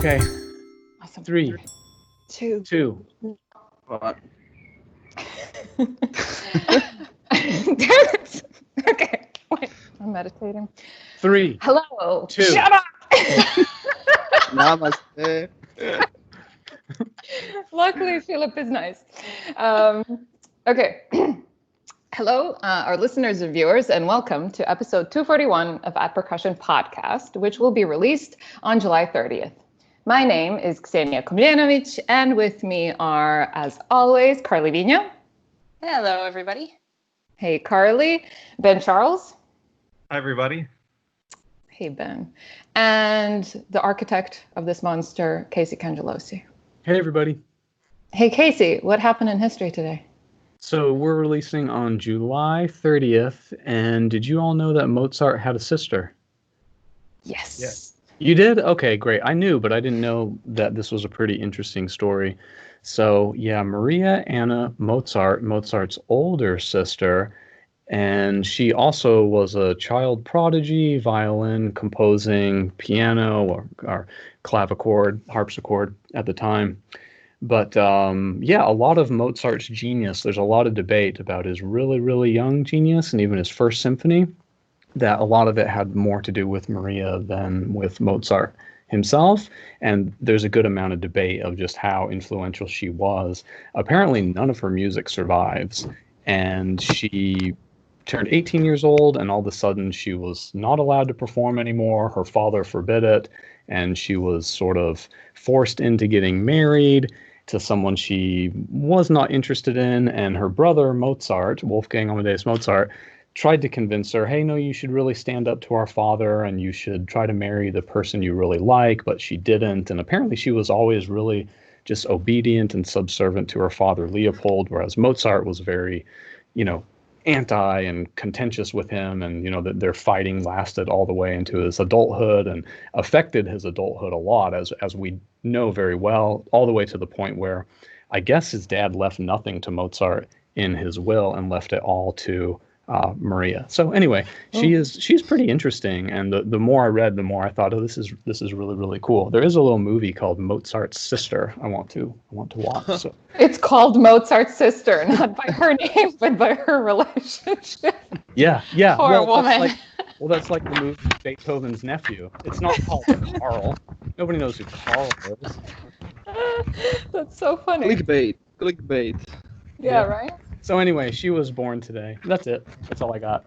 Okay. Awesome. 3, 2. 2. What? Okay. Wait. I'm meditating. 3. Hello. 2. Shut up. Namaste. Luckily, Filip is nice. Okay. Hello, our listeners and viewers, and welcome to episode 241 of At Percussion podcast, which will be released on July 30th. My name is Ksenia Komljenovic, and with me are, as always, Carly Vigno. Hello, everybody. Hey, Carly. Ben Charles. Hi, everybody. Hey, Ben. And the architect of this monster, Casey Cangelosi. Hey, everybody. Hey, Casey, what happened in history today? So we're releasing on July 30th, and did you all know that Mozart had a sister? Yes. Yes. You did? Okay, great. I knew, but I didn't know that this was a pretty interesting story. So, yeah, Maria Anna Mozart, Mozart's older sister, and she also was a child prodigy, violin, composing, piano, or clavichord, harpsichord at the time. But yeah, a lot of Mozart's genius, there's a lot of debate about his really, really young genius and even his first symphony, that a lot of it had more to do with Maria than with Mozart himself. And there's a good amount of debate of just how influential she was. Apparently, none of her music survives. And she turned 18 years old, and all of a sudden she was not allowed to perform anymore. Her father forbid it, and she was sort of forced into getting married to someone she was not interested in. And her brother, Mozart, Wolfgang Amadeus Mozart, tried to convince her, hey, no, you should really stand up to our father and you should try to marry the person you really like, but she didn't. And apparently she was always really just obedient and subservient to her father, Leopold, whereas Mozart was very, anti and contentious with him. And, that their fighting lasted all the way into his adulthood and affected his adulthood a lot, as we know very well, all the way to the point where I guess his dad left nothing to Mozart in his will and left it all to Maria. So anyway, she's pretty interesting, and the more I read, the more I thought, oh, this is really, really cool. There is a little movie called Mozart's Sister I want to watch. So It's called Mozart's sister, not by her name, but by her relationship. yeah. Poor woman. That's like the movie Beethoven's Nephew. It's not called Carl. Nobody knows who Carl is. That's so funny. Clickbait. Yeah, right? So anyway, she was born today. That's it. That's all I got.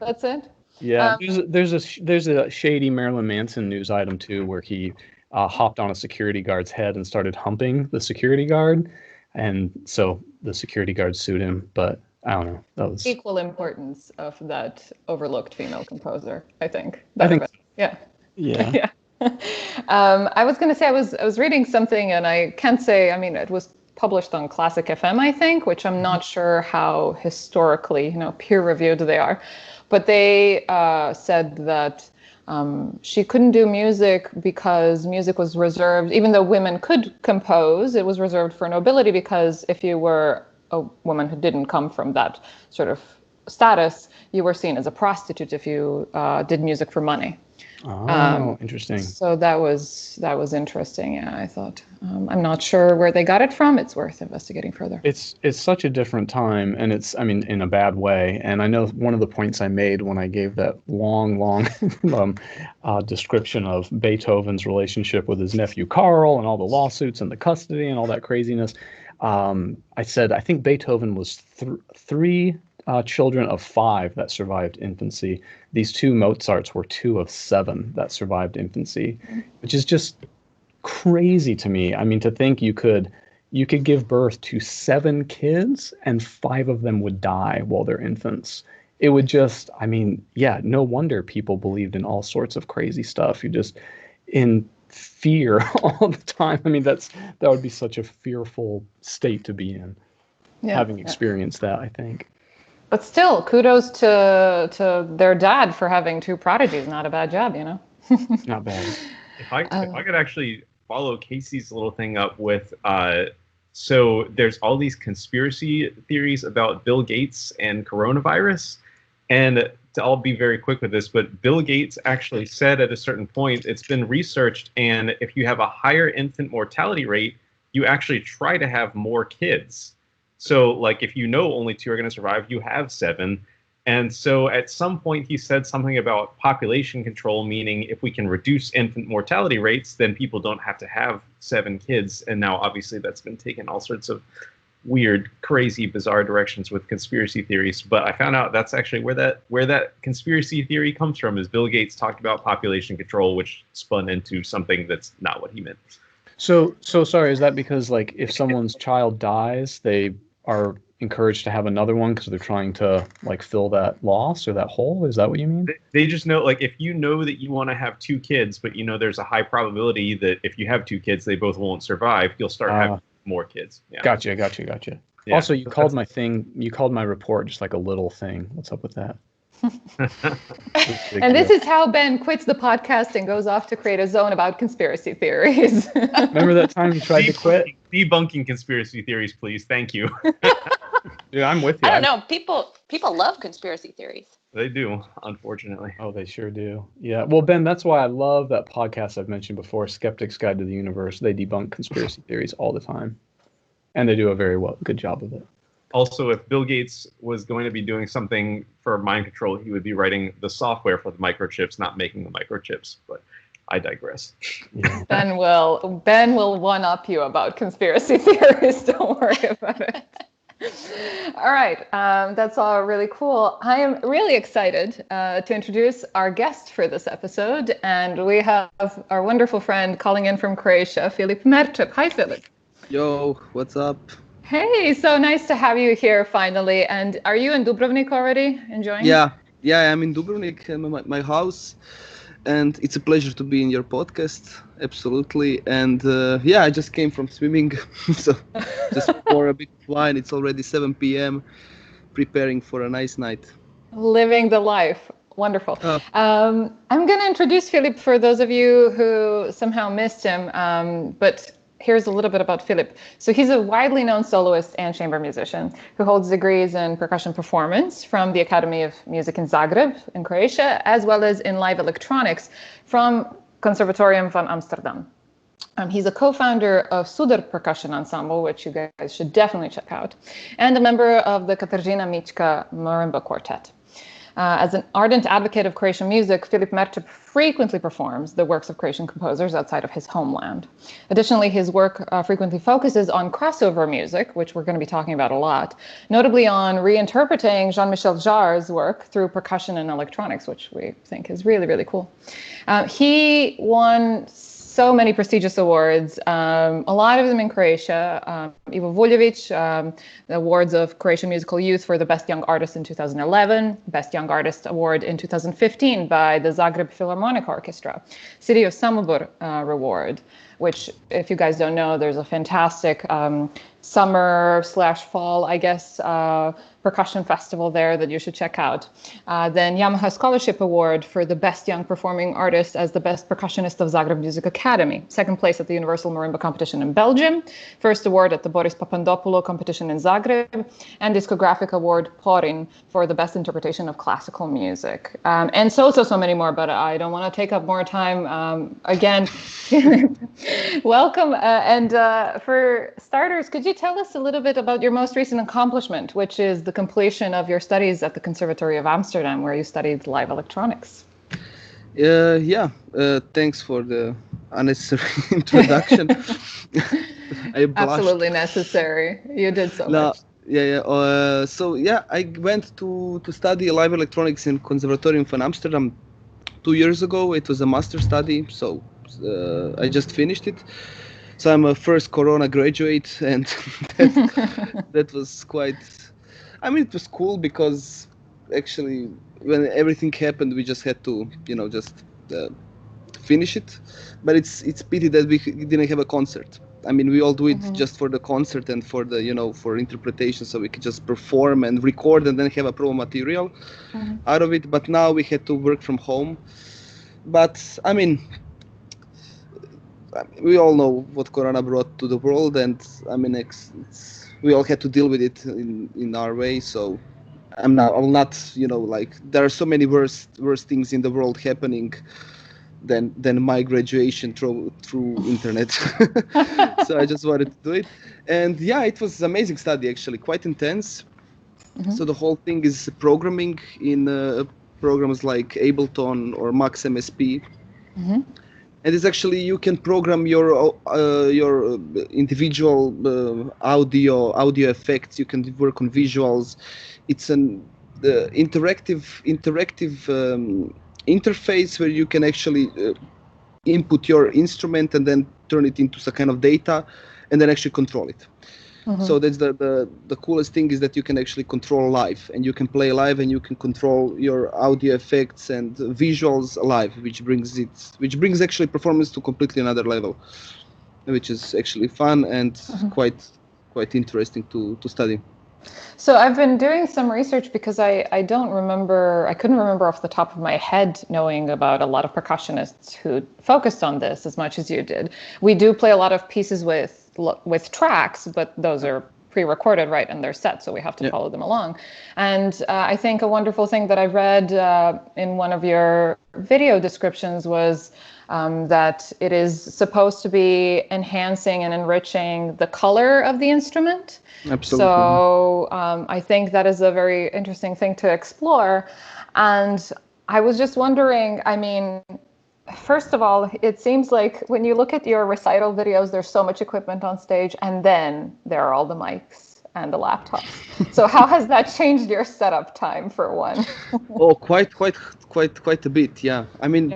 That's it? Yeah, there's a shady Marilyn Manson news item too, where he hopped on a security guard's head and started humping the security guard, and so the security guard sued him. But I don't know. That was Equal importance of that overlooked female composer, I think. I think so. Yeah. Yeah. Yeah. I was going to say I was reading something, and I can't say. I mean, it was published on Classic FM, I think, which I'm not sure how historically, peer-reviewed they are. But they said that she couldn't do music because music was reserved, even though women could compose, it was reserved for nobility, because if you were a woman who didn't come from that sort of status, you were seen as a prostitute if you did music for money. Oh, interesting. So that was interesting. Yeah, I thought I'm not sure where they got it from. It's worth investigating further. It's such a different time, and in a bad way. And I know one of the points I made when I gave that long description of Beethoven's relationship with his nephew Carl and all the lawsuits and the custody and all that craziness. I said I think Beethoven was three children of 5 that survived infancy. These 2 Mozarts were 2 of 7 that survived infancy, which is just crazy to me. I mean, to think you could give birth to 7 kids and 5 of them would die while they're infants. It would just, no wonder people believed in all sorts of crazy stuff. You just in fear all the time. I mean, that would be such a fearful state to be in, having experienced that, I think. But still, kudos to their dad for having 2 prodigies. Not a bad job, Not bad. If I could actually follow Casey's little thing up with, so there's all these conspiracy theories about Bill Gates and coronavirus, and I'll be very quick with this, but Bill Gates actually said at a certain point, it's been researched, and if you have a higher infant mortality rate, you actually try to have more kids. So, like, if you know only 2 are going to survive, you have 7. And so at some point he said something about population control, meaning if we can reduce infant mortality rates, then people don't have to have 7 kids. And now obviously that's been taken all sorts of weird, crazy, bizarre directions with conspiracy theories. But I found out that's actually where that conspiracy theory comes from, is Bill Gates talked about population control, which spun into something that's not what he meant. So sorry, is that because, like, if someone's child dies, they are encouraged to have another one because they're trying to, like, fill that loss or that hole? Is that what you mean? They just know, like, if you know that you want to have 2 kids, but you know there's a high probability that if you have 2 kids, they both won't survive, you'll start having more kids. Yeah. Gotcha. Yeah. Also, you called my report just like a little thing. What's up with that? And this is how Ben quits the podcast and goes off to create a zone about conspiracy theories. Remember that time you tried to quit? Debunking conspiracy theories, please. Thank you. Dude, I'm with you. I don't know. People love conspiracy theories. They do, unfortunately. Oh, they sure do. Yeah. Well, Ben, that's why I love that podcast I've mentioned before, Skeptic's Guide to the Universe. They debunk conspiracy theories all the time. And they do a very good job of it. Also, if Bill Gates was going to be doing something for mind control, he would be writing the software for the microchips, not making the microchips. But I digress. Yeah. Ben will one-up you about conspiracy theories. Don't worry about it. All right. That's all really cool. I am really excited to introduce our guest for this episode. And we have our wonderful friend calling in from Croatia, Filip Merčep. Hi, Filip. Yo, what's up? Hey, so nice to have you here finally. And are you in Dubrovnik already? Enjoying it? Yeah, I'm in Dubrovnik, my house, and it's a pleasure to be in your podcast. Absolutely. And I just came from swimming, so just pour a bit of wine. It's already 7 p.m. preparing for a nice night. Living the life. Wonderful. I'm going to introduce Filip for those of you who somehow missed him, but here's a little bit about Filip. So he's a widely known soloist and chamber musician who holds degrees in percussion performance from the Academy of Music in Zagreb in Croatia, as well as in live electronics from Conservatorium van Amsterdam. He's a co-founder of Sudar Percussion Ensemble, which you guys should definitely check out, and a member of the Katarzyna Mićka Marimba Quartet. As an ardent advocate of Croatian music, Filip Merčep frequently performs the works of Croatian composers outside of his homeland. Additionally, his work frequently focuses on crossover music, which we're going to be talking about a lot, notably on reinterpreting Jean-Michel Jarre's work through percussion and electronics, which we think is really, really cool. He won so many prestigious awards, a lot of them in Croatia. Ivo Vuljević, the awards of Croatian Musical Youth for the Best Young Artist in 2011, Best Young Artist Award in 2015 by the Zagreb Philharmonic Orchestra, City of Samobor Reward, which, if you guys don't know, there's a fantastic summer/fall, I guess, percussion festival there that you should check out. Then Yamaha Scholarship Award for the Best Young Performing Artist as the Best Percussionist of Zagreb Music Academy. Second place at the Universal Marimba Competition in Belgium. First award at the Boris Papandopoulou Competition in Zagreb. And Discographic Award Porin for the Best Interpretation of Classical Music. And so many more, but I don't want to take up more time. Again, welcome. And for starters, could you tell us a little bit about your most recent accomplishment, which is the completion of your studies at the Conservatory of Amsterdam, where you studied live electronics? Thanks for the unnecessary introduction. I blushed. Absolutely necessary. You did so much. I went to study live electronics in Conservatorium van Amsterdam 2 years ago. It was a master study, so I just finished it. So I'm a first Corona graduate, and that was quite... I mean, it was cool because actually when everything happened, we just had to, finish it. But it's pity that we didn't have a concert. I mean, we all do it just for the concert and for the, for interpretation, so we could just perform and record and then have a promo material out of it. But now we had to work from home. But I mean, we all know what Corona brought to the world, and I mean, we all had to deal with it in our way. So I will not, like, there are so many worse things in the world happening than my graduation through internet. So I just wanted to do it. And yeah, it was an amazing study, actually, quite intense. So the whole thing is programming in programs like Ableton or Max MSP. And it's actually, you can program your individual audio effects. You can work on visuals. It's an interactive interface where you can actually input your instrument and then turn it into some kind of data, and then actually control it. So that's the coolest thing, is that you can actually control live, and you can play live, and you can control your audio effects and visuals live, which brings actually performance to completely another level, which is actually fun and quite interesting to study. So I've been doing some research because I couldn't remember off the top of my head knowing about a lot of percussionists who focused on this as much as you did. We do play a lot of pieces with tracks, but those are pre-recorded, right? And they're set, so we have to follow them along. And I think a wonderful thing that I read in one of your video descriptions was that it is supposed to be enhancing and enriching the color of the instrument. Absolutely. So I think that is a very interesting thing to explore. And I was just wondering, I mean, first of all, it seems like when you look at your recital videos, there's so much equipment on stage, and then there are all the mics and the laptops. So how has that changed your setup time, for one? Oh, quite a bit, yeah. I mean,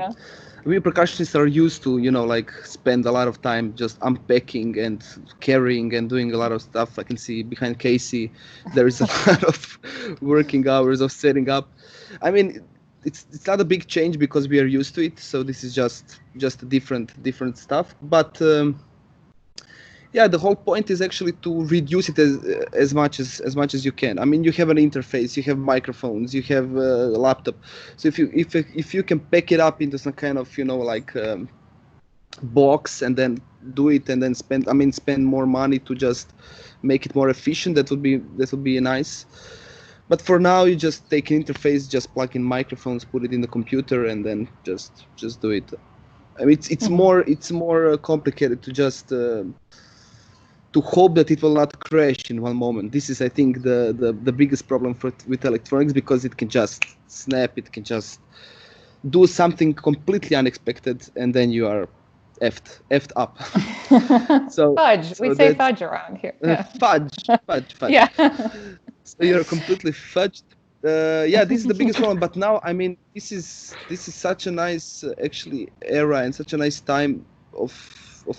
we percussionists are used to, like, spend a lot of time just unpacking and carrying and doing a lot of stuff. I can see behind Casey, there is a lot of working hours of setting up. I mean, it's not a big change because we are used to it. So this is just different stuff. But yeah, the whole point is actually to reduce it as much as you can. I mean, you have an interface, you have microphones, you have a laptop. So if you can pack it up into some kind of box and then do it, and then spend more money to just make it more efficient, that would be nice. But for now, you just take an interface, just plug in microphones, put it in the computer, and then just do it. I mean, it's more complicated to just to hope that it will not crash in one moment. This is, I think, the biggest problem with electronics, because it can just snap, it can just do something completely unexpected, and then you are effed up. So fudge. We say fudge around here. Yeah. Fudge. Yeah. So you're completely fudged. Yeah, this is the biggest problem. But now, I mean, this is such a nice actually era and such a nice time of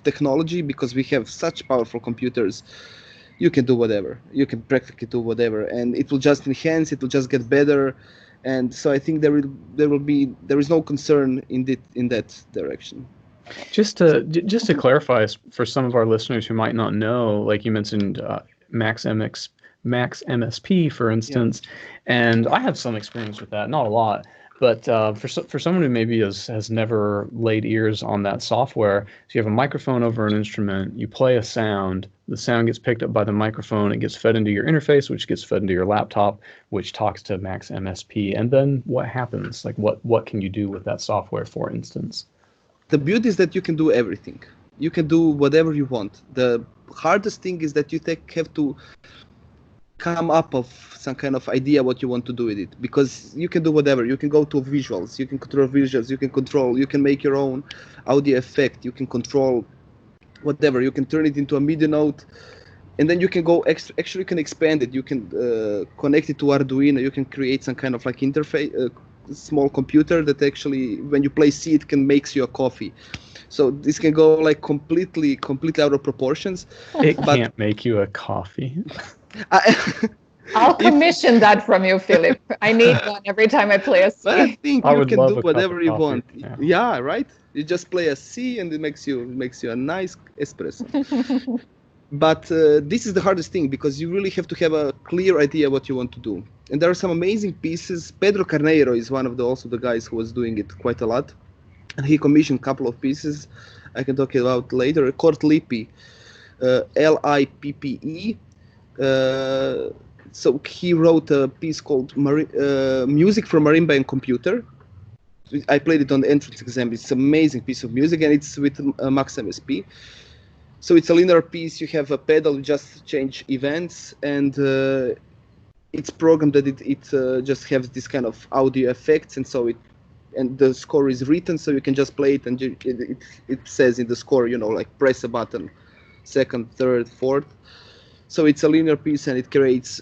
technology, because we have such powerful computers. You can do whatever. You can practically do whatever, and it will just enhance. It will just get better. And so I think there is no concern in that direction. Just to clarify for some of our listeners who might not know, like you mentioned, Max MSP, for instance, and I have some experience with that, not a lot, but for someone who maybe has never laid ears on that software, so you have a microphone over an instrument, you play a sound, the sound gets picked up by the microphone, it gets fed into your interface, which gets fed into your laptop, which talks to Max MSP, and then what happens? Like what can you do with that software, for instance? The beauty is that you can do everything. You can do whatever you want. The hardest thing is that you have to come up of some kind of idea what you want to do with it, because you can do whatever. You can go to visuals, you can control visuals, you can make your own audio effect, you can control whatever, you can turn it into a MIDI note, and then you can go actually you can expand it, you can connect it to Arduino, you can create some kind of like interface, small computer that actually when you play C it can makes you a coffee. So this can go like completely out of proportions. It can't make you a coffee. I'll commission that from you, Filip. I need one every time I play a C. But I think you can do whatever you want. Yeah, right? You just play a C and it makes you a nice espresso. But this is the hardest thing, because you really have to have a clear idea what you want to do. And there are some amazing pieces. Pedro Carneiro is one of the guys who was doing it quite a lot. And he commissioned a couple of pieces I can talk about later. Cort Lippi, Lippe, So he wrote a piece called Music for Marimba and Computer. I played it on the entrance exam. It's an amazing piece of music, and it's with Max MSP. So it's a linear piece. You have a pedal, you just change events, and it's programmed that it just has this kind of audio effects, and so and the score is written, so you can just play it, and it says in the score, like press a button, second, third, fourth. So it's a linear piece, and it creates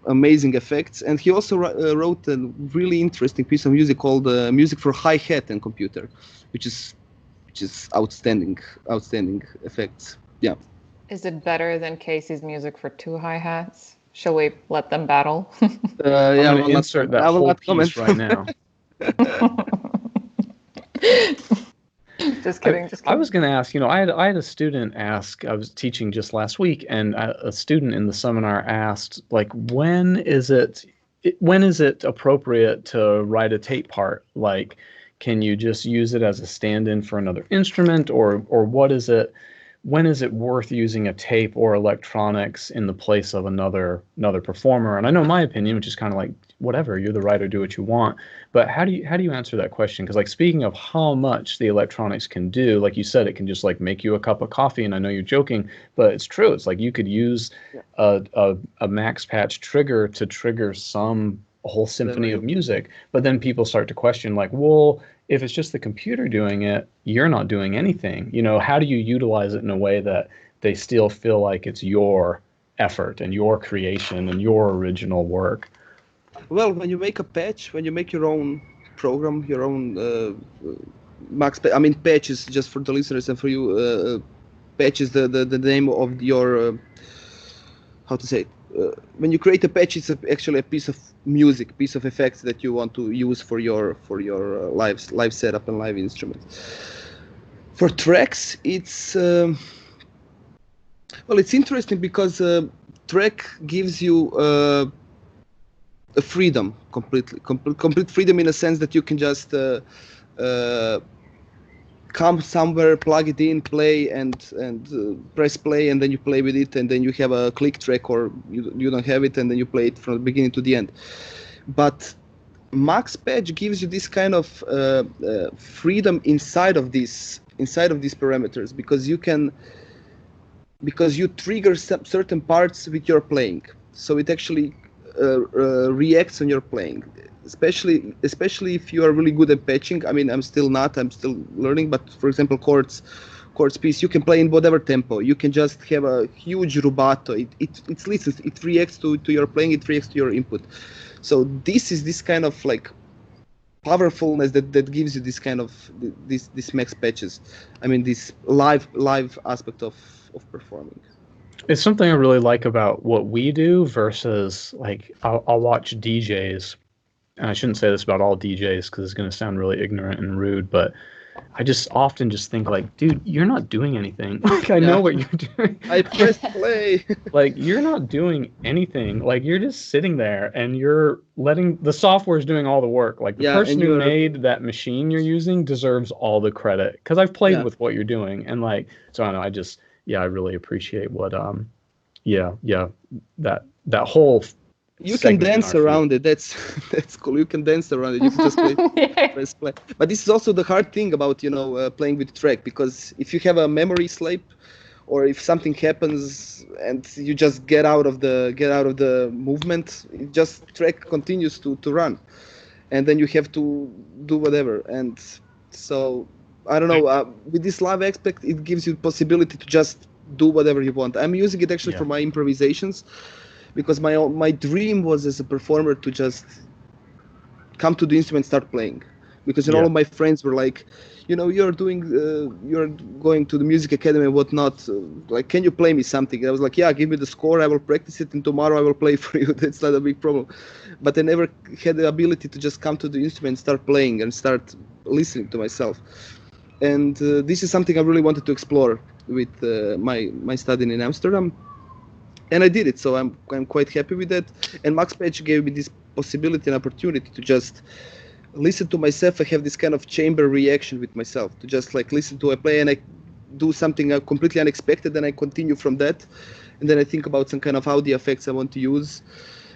amazing effects. And he also wrote a really interesting piece of music called Music for Hi-Hat and Computer, which is outstanding effects. Yeah. Is it better than Casey's music for 2 hi-hats? Shall we let them battle? Yeah, I'm going to insert that whole piece right now. Just kidding. I was going to ask, I had a student ask, I was teaching just last week, and a student in the seminar asked, like, when is it appropriate to write a tape part? Like, can you just use it as a stand-in for another instrument, or when is it worth using a tape or electronics in the place of another performer? And I know my opinion, which is kind of like, whatever, you're the writer, do what you want. But how do you answer that question? Because, like, speaking of how much the electronics can do, like you said, it can just like make you a cup of coffee. And I know you're joking, but it's true. It's like you could use a max patch trigger to trigger a whole symphony of music. But then people start to question, like, well, if it's just the computer doing it, you're not doing anything. How do you utilize it in a way that they still feel like it's your effort and your creation and your original work? Well, when you make a patch, when you make your own program, your own patch is, just for the listeners and for you, patch is the name of your, how to say it? When you create a patch, it's actually a piece of music, piece of effects that you want to use for your live setup and live instruments. For tracks, it's it's interesting because track gives you a freedom, complete freedom, in a sense that you can just come somewhere, plug it in, play, and press play, and then you play with it, and then you have a click track, or you don't have it, and then you play it from the beginning to the end. But Max Patch gives you this kind of freedom inside of these parameters, because you trigger certain parts with your playing, so it actually reacts on your playing. Especially if you are really good at patching. I mean, I'm still learning, but for example, chords piece, you can play in whatever tempo. You can just have a huge rubato. It listens, it reacts to your playing, it reacts to your input. So this is this kind of like powerfulness that gives you this kind of this max patches. I mean, this live aspect of performing. It's something I really like about what we do versus, like, I'll watch DJs. And I shouldn't say this about all DJs because it's going to sound really ignorant and rude, but I just often just think, like, dude, you're not doing anything. Like, I know what you're doing. I pressed play. Like, you're not doing anything. Like, you're just sitting there and you're letting the software's doing all the work. Like, the person who made that machine you're using deserves all the credit, because I've played with what you're doing. And, like, so I don't know, I really appreciate what that whole. You can dance around it. That's cool. You can dance around it. You can just play, press play. But this is also the hard thing about playing with track, because if you have a memory slip, or if something happens and you just get out of the movement, track continues to run, and then you have to do whatever. And so I don't know. With this live aspect, it gives you the possibility to just do whatever you want. I'm using it actually for my improvisations, because my dream was as a performer to just come to the instrument and start playing, because all of my friends were like, you're going to the music academy and whatnot, like, can you play me something? And I was like, yeah, give me the score, I will practice it, and tomorrow I will play for you. That's not a big problem. But I never had the ability to just come to the instrument and start playing and start listening to myself. And this is something I really wanted to explore with my studying in Amsterdam. And I did it, so I'm quite happy with that. And Max Patch gave me this possibility and opportunity to just listen to myself. I have this kind of chamber reaction with myself, to just like listen to a play, and I do something completely unexpected, and I continue from that. and then I think about some kind of audio effects I want to use.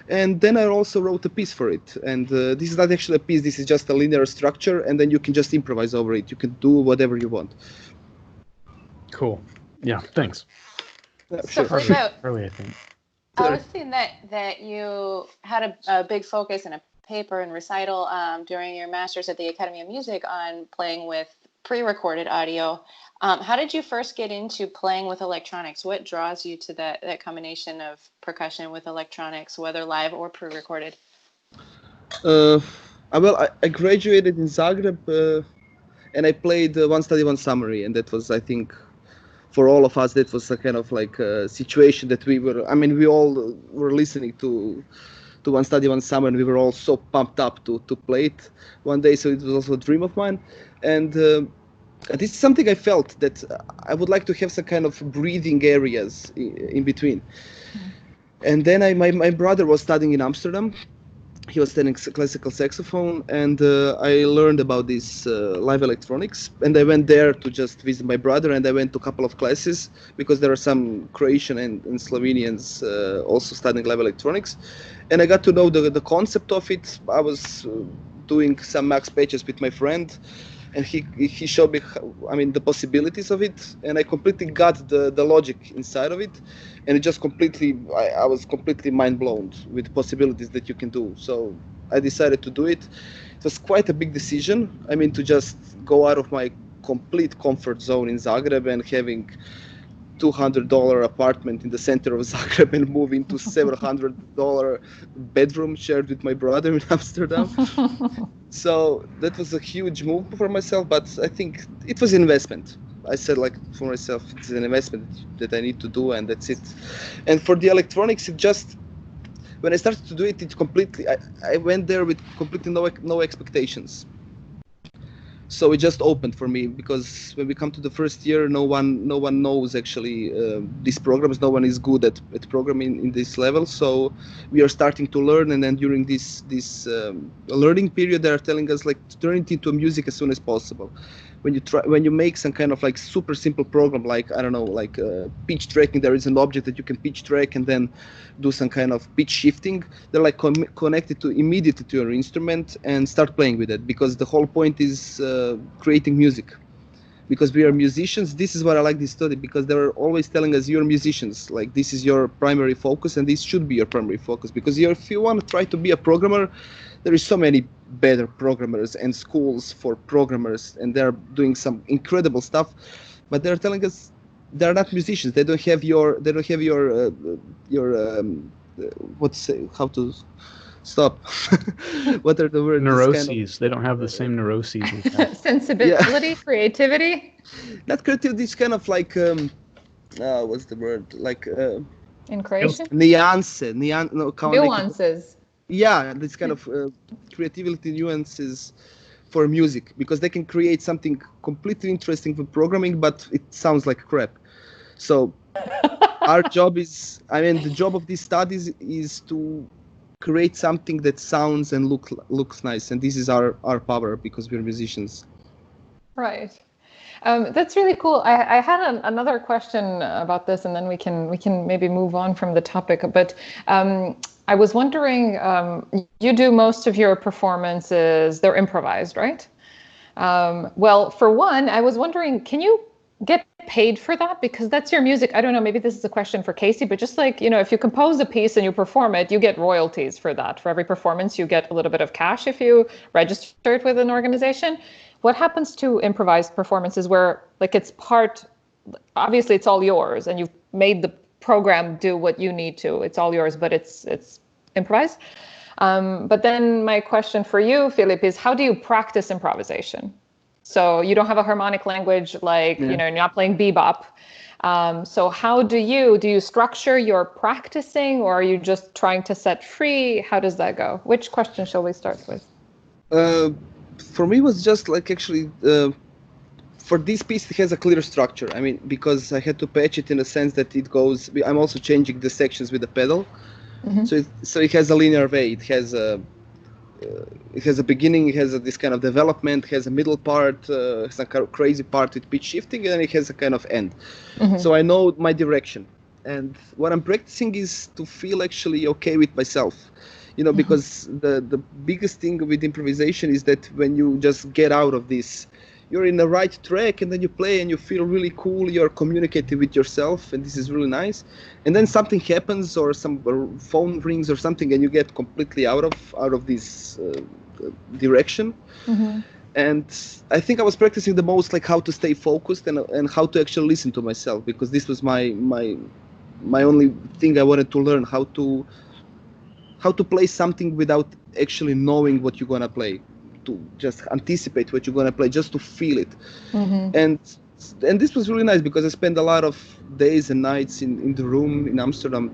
And then I also wrote a piece for it. And this is not actually a piece, this is just a linear structure, and then you can just improvise over it. You can do whatever you want. Cool. Yeah, thanks. Yeah, So sure. Filip, Early, I think. I was seeing that you had a big focus in a paper and recital during your master's at the Academy of Music on playing with pre-recorded audio. How did you first get into playing with electronics? What draws you to that combination of percussion with electronics, whether live or pre-recorded? I graduated in Zagreb, and I played One Study, One Summary, and that was, I think, for all of us, that was a kind of like a situation that we all were listening to One Study, One Summer, and we were all so pumped up to play it one day. So it was also a dream of mine. And this is something I felt that I would like to have some kind of breathing areas in between. And then my brother was studying in Amsterdam. He was studying classical saxophone, and I learned about this live electronics. And I went there to just visit my brother, and I went to a couple of classes because there are some Croatian and Slovenians also studying live electronics. And I got to know the concept of it. I was doing some max patches with my friend, and he showed me, the possibilities of it, and I completely got the logic inside of it, and it just I was completely mind blown with the possibilities that you can do. So I decided to do it. It was quite a big decision. To just go out of my complete comfort zone in Zagreb and having $200 apartment in the center of Zagreb and move into $700 bedroom shared with my brother in Amsterdam. So that was a huge move for myself, but I think it was an investment. I said, for myself, it's an investment that I need to do, and that's it. And for the electronics, when I started to do it, I went there with completely no expectations. So it just opened for me, because when we come to the first year, no one knows actually these programs. No one is good at programming in this level. So we are starting to learn, and then during this learning period, they are telling us turn it into music as soon as possible. When you make some kind of super simple program, pitch tracking, there is an object that you can pitch track and then do some kind of pitch shifting. They're connected immediately to your instrument and start playing with it, because the whole point is creating music. Because we are musicians, this is what I like this study, because they were always telling us you're musicians, this is your primary focus, and this should be your primary focus. Because if you want to try to be a programmer, there is so many better programmers and schools for programmers, and they're doing some incredible stuff, but they're telling us they're not musicians. They don't have your how to stop. What are the words? Neuroses. They don't have the same neuroses. Sensibility, creativity. Not creativity. This kind of what's the word? In Croatian? Nuances. Yeah, this kind of creativity nuances for music, because they can create something completely interesting for programming, but it sounds like crap. So our job is, the job of these studies is to create something that sounds and looks nice, and this is our power, because we're musicians. Right. That's really cool. I had another question about this, and then we can maybe move on from the topic. But I was wondering, you do most of your performances, they're improvised, right? Well, for one, I was wondering, can you get paid for that? Because that's your music. I don't know, maybe this is a question for Casey, but just if you compose a piece and you perform it, you get royalties for that. For every performance, you get a little bit of cash if you register it with an organization. What happens to improvised performances where obviously it's all yours and you've made the program do what you need to, it's all yours, but it's improvised. But then my question for you, Filip, is how do you practice improvisation? So you don't have a harmonic language, you're not playing bebop. So how do you structure your practicing, or are you just trying to set free? How does that go? Which question shall we start with? For me, it was just for this piece, it has a clear structure. Because I had to patch it in a sense that it goes, I'm also changing the sections with the pedal. Mm-hmm. So it has a linear way. It has a beginning, it has this kind of development, it has a middle part, it's a kind of crazy part with pitch shifting, and then it has a kind of end. Mm-hmm. So I know my direction. And what I'm practicing is to feel actually okay with myself, because the biggest thing with improvisation is that when you just get out of this, you're in the right track, and then you play and you feel really cool, you're communicating with yourself, and this is really nice. And then something happens, or some phone rings or something, and you get completely out of this direction. And I think I was practicing the most, like how to stay focused and how to actually listen to myself, because this was my only thing I wanted to learn, how to play something without actually knowing what you're gonna play, to just anticipate what you're gonna play, just to feel it. And this was really nice, because I spent a lot of days and nights in the room in Amsterdam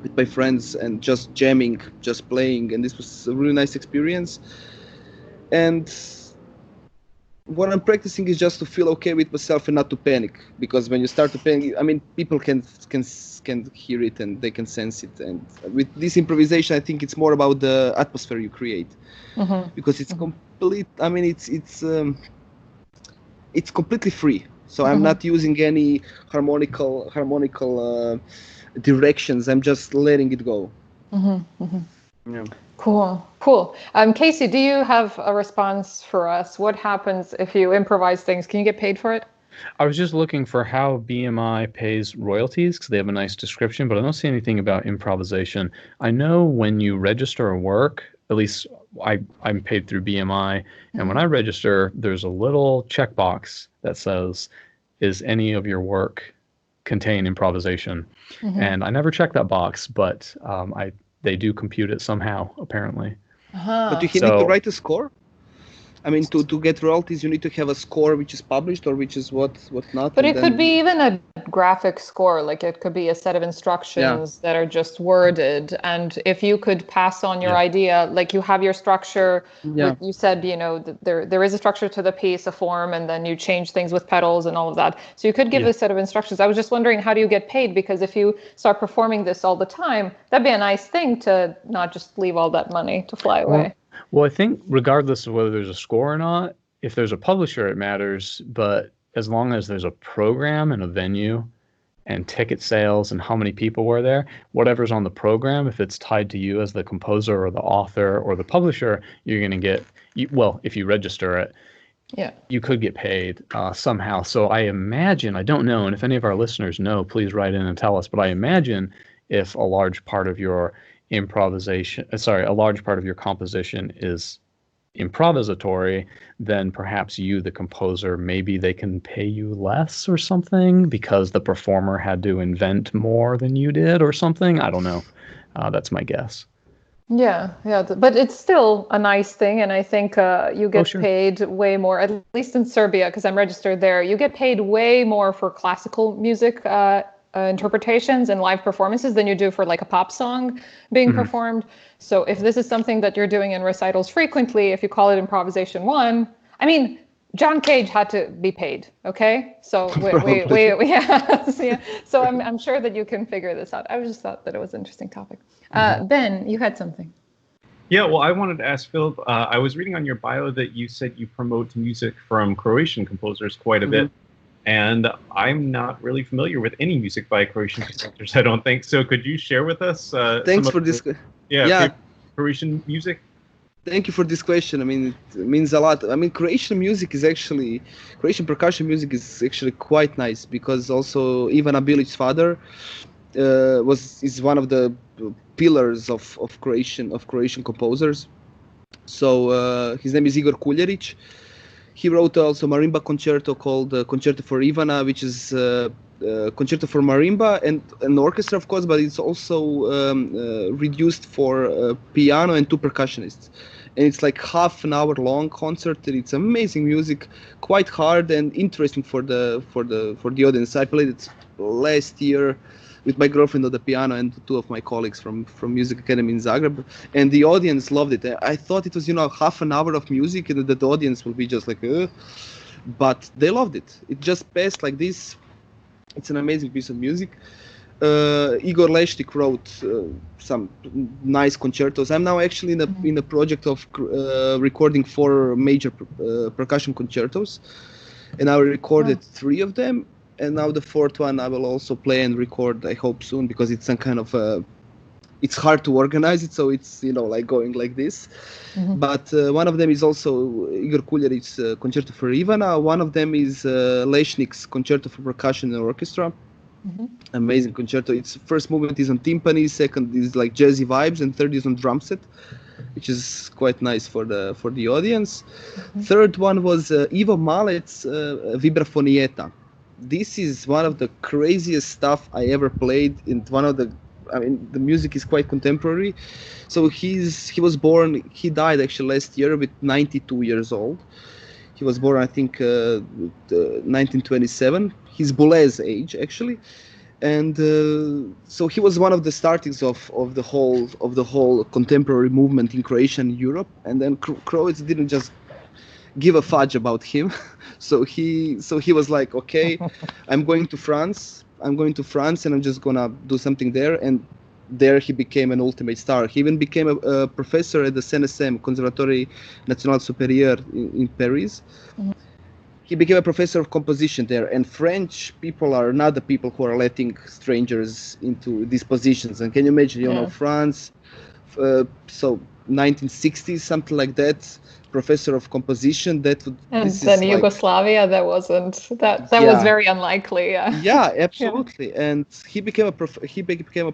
with my friends and just jamming, just playing, and this was a really nice experience. And what I'm practicing is just to feel okay with myself and not to panic, because when you start to panic, I mean, people can hear it and they can sense it. And with this improvisation, I think it's more about the atmosphere you create, because it's complete. I mean, it's completely free. So I'm not using any harmonical directions. I'm just letting it go. Yeah. Cool. Casey, do you have a response for us? What happens if you improvise things? Can you get paid for it? I was just looking for how BMI pays royalties, because they have a nice description, but I don't see anything about improvisation. I know when you register a work, at least I'm paid through BMI, and when I register, there's a little checkbox that says, is any of your work contain improvisation? And I never check that box, but they do compute it somehow, apparently. But do you need to write a score? I mean, to get royalties, you need to have a score which is published, or which is what not. But it could be even a graphic score, like it could be a set of instructions that are just worded. And if you could pass on your idea, like you have your structure, you said, there is a structure to the piece, a form, and then you change things with pedals and all of that. So you could give a set of instructions. I was just wondering, how do you get paid? Because if you start performing this all the time, that'd be a nice thing to not just leave all that money to fly away. Well, I think regardless of whether there's a score or not, if there's a publisher, it matters. But as long as there's a program and a venue and ticket sales and how many people were there, whatever's on the program, if it's tied to you as the composer or the author or the publisher, you're going to get, if you register it, you could get paid somehow. So I imagine, I don't know, and if any of our listeners know, please write in and tell us, but I imagine if a large part of your a large part of your composition is improvisatory, then perhaps you, the composer, maybe they can pay you less or something because the performer had to invent more than you did or something. I don't know. That's my guess. Yeah, but it's still a nice thing, and I think you get paid way more, at least in Serbia, because I'm registered there. You get paid way more for classical music interpretations and live performances than you do for like a pop song being performed. So if this is something that you're doing in recitals frequently, if you call it improvisation 1, I mean, John Cage had to be paid, okay? So So I'm sure that you can figure this out. I just thought that it was an interesting topic. Ben, you had something. Yeah, well, I wanted to ask Filip, I was reading on your bio that you said you promote music from Croatian composers quite a bit. And I'm not really familiar with any music by Croatian composers, I don't think. So could you share with us Thanks for this. Croatian music? Thank you for this question. I mean, it means a lot. I mean, Croatian percussion music is actually quite nice, because also Ivana Bilic's father is one of the pillars of Croatian composers. So his name is Igor Kuljerić. He wrote also marimba concerto called Concerto for Ivana, which is concerto for marimba and an orchestra, of course, but it's also reduced for piano and 2 percussionists. And it's like half an hour long concert, and it's amazing music, quite hard and interesting for the audience. I played it last year with my girlfriend on the piano and 2 of my colleagues from Music Academy in Zagreb, and the audience loved it. I thought it was half an hour of music and that the audience will be just like, but they loved it. It just passed like this. It's an amazing piece of music. Igor Leštik wrote some nice concertos. I'm now actually in a project of recording 4 major percussion concertos, and I recorded 3 of them. And now the fourth one I will also play and record, I hope soon, because it's some kind of it's hard to organize it, so it's like going like this. Mhm. But one of them is also Igor Kuljeric's Concerto for Ivana. One of them is Leshnik's Concerto for Percussion and Orchestra. Mhm. Amazing concerto. Its first movement is on timpani, second is like jazzy vibes, and third is on drum set, which is quite nice for the audience. Third one was Ivo Malet's Vibraphonieta. This is one of the craziest stuff I ever played. The music is quite contemporary. So he died actually last year with 92 years old. He was born, I think, 1927. He's Boulez's age, actually. And so he was one of the startings of the whole contemporary movement in Croatia and Europe. And then Croats didn't just give a fudge about him. So he was like, okay, I'm going to France, and I'm just gonna do something there. And there he became an ultimate star. He even became a professor at the CNSM, Conservatoire National Supérieur in Paris. Mhm. He became a professor of composition there, and French people are not the people who are letting strangers into these positions. And can you imagine, Yeah. France, so 1960s, something like that, professor of composition. And This then is like, Yugoslavia, that Yeah. was very unlikely. Yeah. yeah, absolutely. And he became a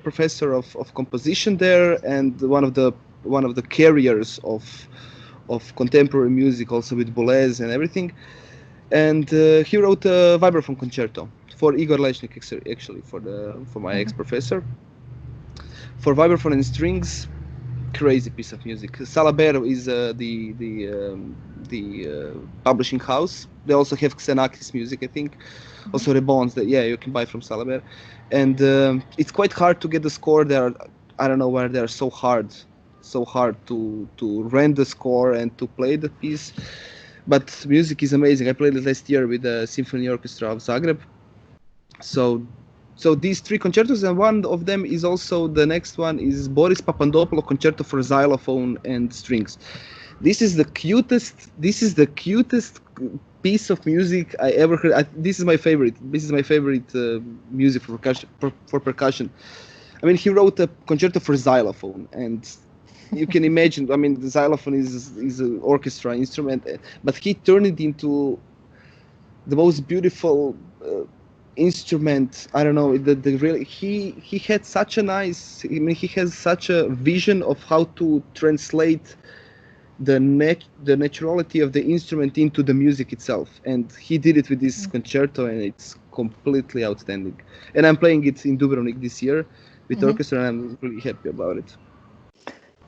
professor of composition there, and one of the carriers of contemporary music, also with Boulez and everything. And he wrote a vibraphone concerto for Igor Leshnik, actually, for my ex-professor, for vibraphone and strings. Crazy piece of music. Salaber is the publishing house. They also have Xenakis music, I think. Also Rebons that you can buy from Salaber. And it's quite hard to get the score. I don't know why they are so hard to rent the score and to play the piece. But music is amazing. I played it last year with the Symphony Orchestra of Zagreb. So these three concertos, and one of them is also, the next one is Boris Papandopoulou Concerto for Xylophone and Strings. This is the cutest piece of music I ever heard. This is my favorite. Music for percussion. I mean, he wrote a concerto for xylophone, and you can imagine. I mean, the xylophone is an orchestra instrument, but he turned it into the most beautiful instrument. I don't know. He had such a nice. I mean, he has such a vision of how to translate the naturality of the instrument into the music itself, and he did it with this concerto, and it's completely outstanding. And I'm playing it in Dubrovnik this year with orchestra, and I'm really happy about it.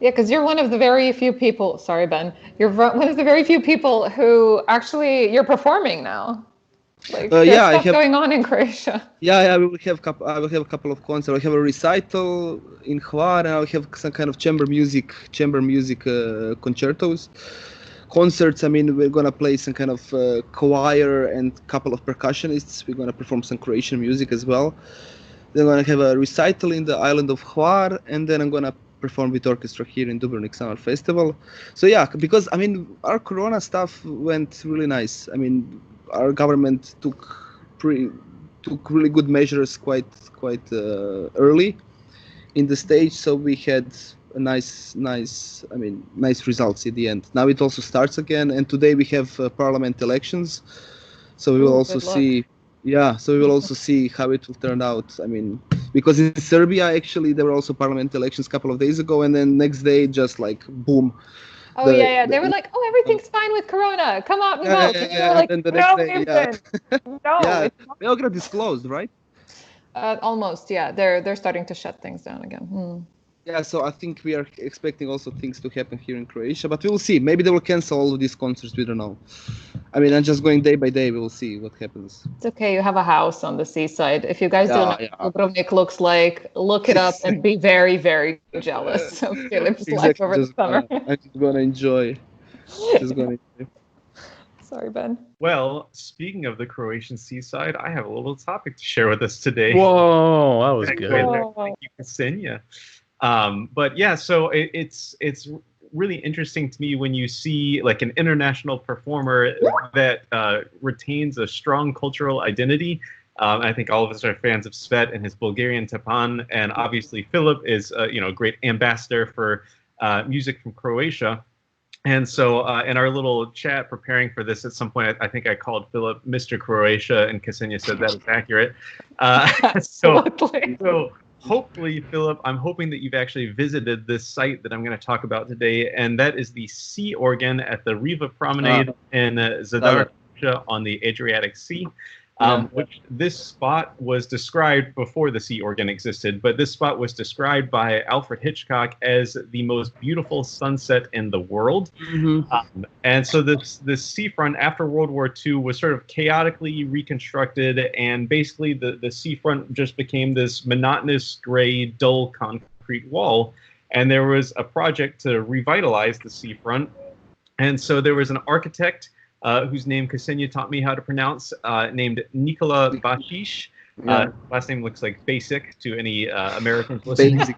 Yeah, because you're one of the very few people. Sorry, Ben. You're one of the very few people who actually you're performing now. Like there's stuff going on in Croatia. I will have a couple of concerts. I have a recital in Hvar, and I'll have some kind of chamber music concertos. Concerts, I mean, we're gonna play some kind of choir and a couple of percussionists. We're gonna perform some Croatian music as well. Then I'm gonna have a recital in the island of Hvar, and then I'm gonna perform with orchestra here in Dubrovnik Summer Festival. So yeah, because I mean, our Corona stuff went really nice. I mean, our government took really good measures quite early in the stage, so we had a nice results at the end. Now it also starts again, and today we have parliament elections, so we will also see. Yeah, so we will also see how it will turn out. I mean, because in Serbia actually there were also parliament elections a couple of days ago, and then next day just like boom. Oh, they were like, oh, everything's fine with Corona. Come out and vote. And you were like, and the no, next day, no. Yeah, Belgrade is closed, right? Almost, yeah. They're starting to shut things down again. Yeah, so I think we are expecting also things to happen here in Croatia, but we will see. Maybe they will cancel all of these concerts. We don't know. I mean, I'm just going day by day. We will see what happens. It's okay. You have a house on the seaside. If you guys don't know what Dubrovnik looks like, look it up and be very, very jealous of Filip's life over the summer. I'm just going to enjoy. Sorry, Ben. Well, speaking of the Croatian seaside, I have a little topic to share with us today. Whoa, that was good. Thank you, Ksenia. But yeah, so it's really interesting to me when you see like an international performer that retains a strong cultural identity I think all of us are fans of Svet and his Bulgarian Tepan, and obviously Filip is a great ambassador for music from Croatia. And so in our little chat preparing for this, at some point, I think I called Filip Mr. Croatia, and Ksenia said that is accurate. So hopefully, Filip, I'm hoping that you've actually visited this site that I'm going to talk about today, and that is the Sea Organ at the Riva Promenade in Zadar on the Adriatic Sea. Which this spot was described before the Sea Organ existed, but this spot was described by Alfred Hitchcock as the most beautiful sunset in the world. Mm-hmm. And so this seafront after World War II was sort of chaotically reconstructed, and basically the seafront just became this monotonous, gray, dull concrete wall. And there was a project to revitalize the seafront. And so there was an architect whose name Ksenia taught me how to pronounce, named Nikola Bašić. Last name looks like basic to any Americans listening.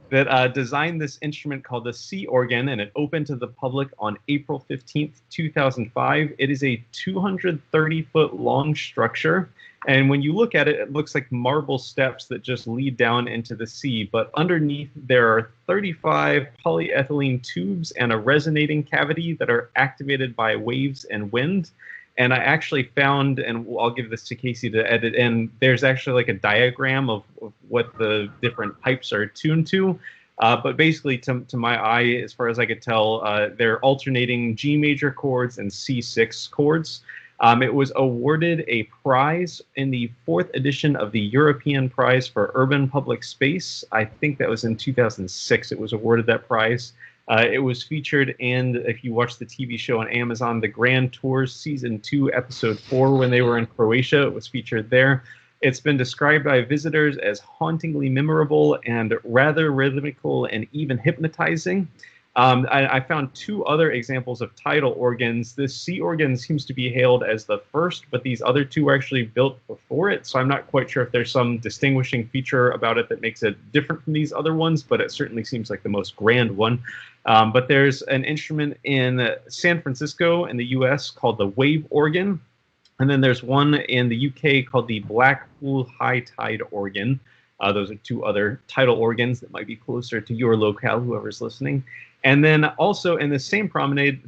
That designed this instrument called the Sea Organ, and it opened to the public on April 15th, 2005. It is a 230-foot long structure, and when you look at it, it looks like marble steps that just lead down into the sea, but underneath there are 35 polyethylene tubes and a resonating cavity that are activated by waves and wind. And I actually found, and I'll give this to Casey to edit in, there's actually like a diagram of what the different pipes are tuned to. But basically, to my eye, as far as I could tell, they're alternating G major chords and C6 chords. It was awarded a prize in the 4th edition of the European Prize for Urban Public Space. I think that was in 2006. It was awarded that prize. It was featured in, if you watch the TV show on Amazon, The Grand Tours Season 2, Episode 4, when they were in Croatia. It was featured there. It's been described by visitors as hauntingly memorable and rather rhythmical and even hypnotizing. I found 2 other examples of tidal organs. This Sea Organ seems to be hailed as the first, but these other 2 were actually built before it, so I'm not quite sure if there's some distinguishing feature about it that makes it different from these other ones, but it certainly seems like the most grand one. But there's an instrument in San Francisco in the US called the Wave Organ, and then there's one in the UK called the Blackpool High Tide Organ. Those are 2 other tidal organs that might be closer to your locale, whoever's listening. And then also in the same promenade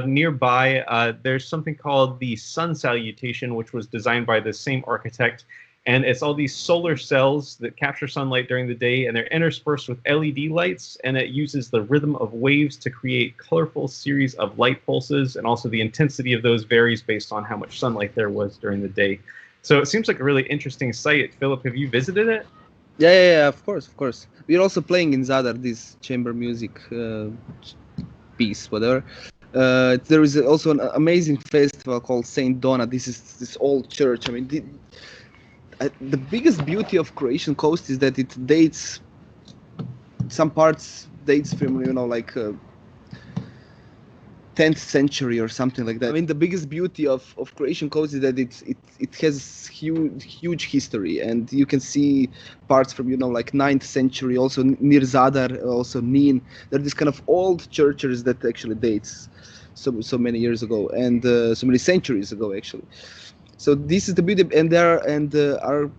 nearby, there's something called the Sun Salutation, which was designed by the same architect. And it's all these solar cells that capture sunlight during the day, and they're interspersed with LED lights, and it uses the rhythm of waves to create colorful series of light pulses, and also the intensity of those varies based on how much sunlight there was during the day. So it seems like a really interesting site. Filip, have you visited it? Yeah, of course. We're also playing in Zadar this chamber music piece, whatever. There is also an amazing festival called Saint Dona. This is this old church. I mean, the biggest beauty of Croatian coast is that it dates. Some parts dates from 10th century or something like that. I mean, the biggest beauty of Croatian coast is that it has huge history, and you can see parts from 9th century, also near Zadar, also Nin. They're these kind of old churches that actually dates so many years ago, and so many centuries ago actually. So this is the beauty, and our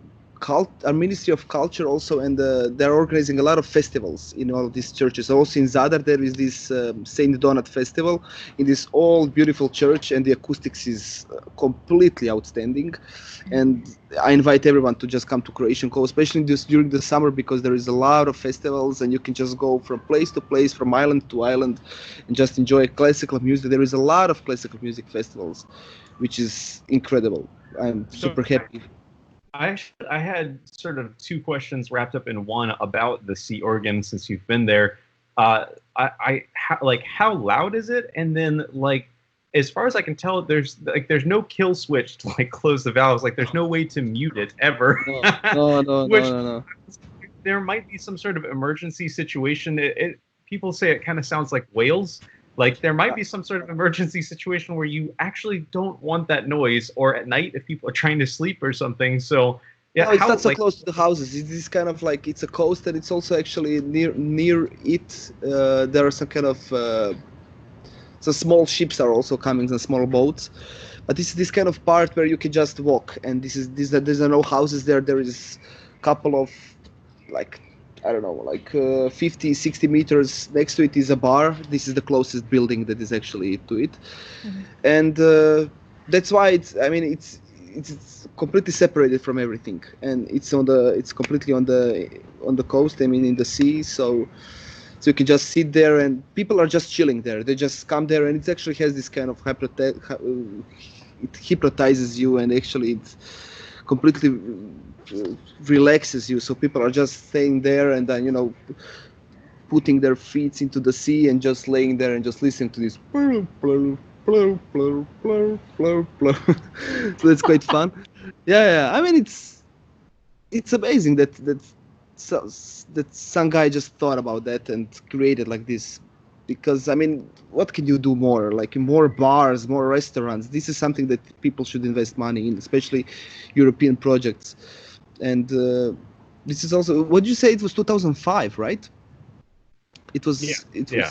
Ministry of Culture also, and they're organizing a lot of festivals in all of these churches. Also in Zadar there is this Saint Donat festival in this old beautiful church, and the acoustics is completely outstanding. And I invite everyone to just come to Croatian coast, especially just during the summer, because there is a lot of festivals and you can just go from place to place, from island to island, and just enjoy classical music. There is a lot of classical music festivals, which is incredible. I'm super happy. I had sort of 2 questions wrapped up in one about the Sea Organ, since you've been there. How loud is it? And then, as far as I can tell, there's no kill switch to close the valves. There's no way to mute it ever. No. There might be some sort of emergency situation. People say it kind of sounds like whales. There might be some sort of emergency situation where you actually don't want that noise, or at night if people are trying to sleep or something. So, yeah. No, it's not so close to the houses. It's kind of it's a coast, and it's also actually near it. There are some kind of some small ships are also coming, and small boats. But this is this kind of part where you can just walk, and there's no houses there. There is a couple of, like, I don't know, like 50, 60 meters next to it is a bar. This is the closest building that is actually to it. And that's why it's completely separated from everything, and it's completely on the coast. I mean, in the sea, so you can just sit there, and people are just chilling there. They just come there, and it actually has this kind of it hypnotizes you, and actually it completely relaxes you. So people are just staying there, and then, you know, putting their feet into the sea and just laying there and just listening to this. So it's quite fun. Yeah. I mean, it's amazing that some guy just thought about that and created like this. Because, I mean, what can you do more? Like more bars, more restaurants. This is something that people should invest money in, especially European projects. And this is also, what did you say? It was 2005, right? It was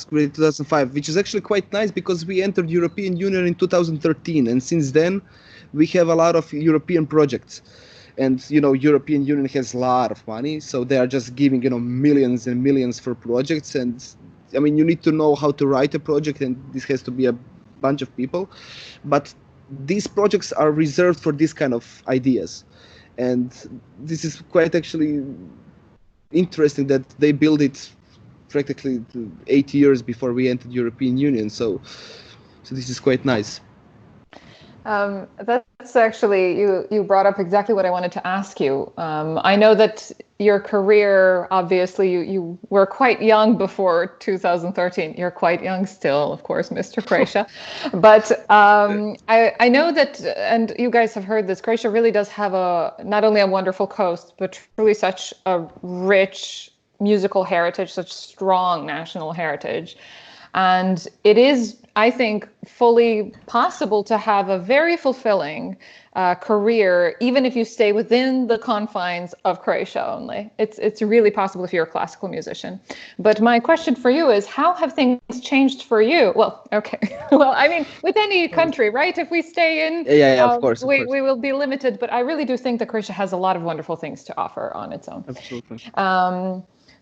great, 2005, which is actually quite nice because we entered European Union in 2013, and since then we have a lot of European projects. And, you know, European Union has a lot of money, so they are just giving, you know, millions and millions for projects. And I mean, you need to know how to write a project, and this has to be a bunch of people. But these projects are reserved for this kind of ideas. And this is quite actually interesting that they build it practically 8 years before we entered European Union. So this is quite nice. That's actually, you brought up exactly what I wanted to ask you. I know that your career, obviously, you were quite young before 2013. You're quite young still, of course, Mr. Croatia. But I know that, and you guys have heard this, Croatia really does have not only a wonderful coast, but truly such a rich musical heritage, such strong national heritage. And it is, I think, fully possible to have a very fulfilling career, even if you stay within the confines of Croatia only. It's really possible if you're a classical musician. But my question for you is, how have things changed for you? Well, okay. Well, I mean, with any country, right? If we stay in, of course. We will be limited. But I really do think that Croatia has a lot of wonderful things to offer on its own. Absolutely.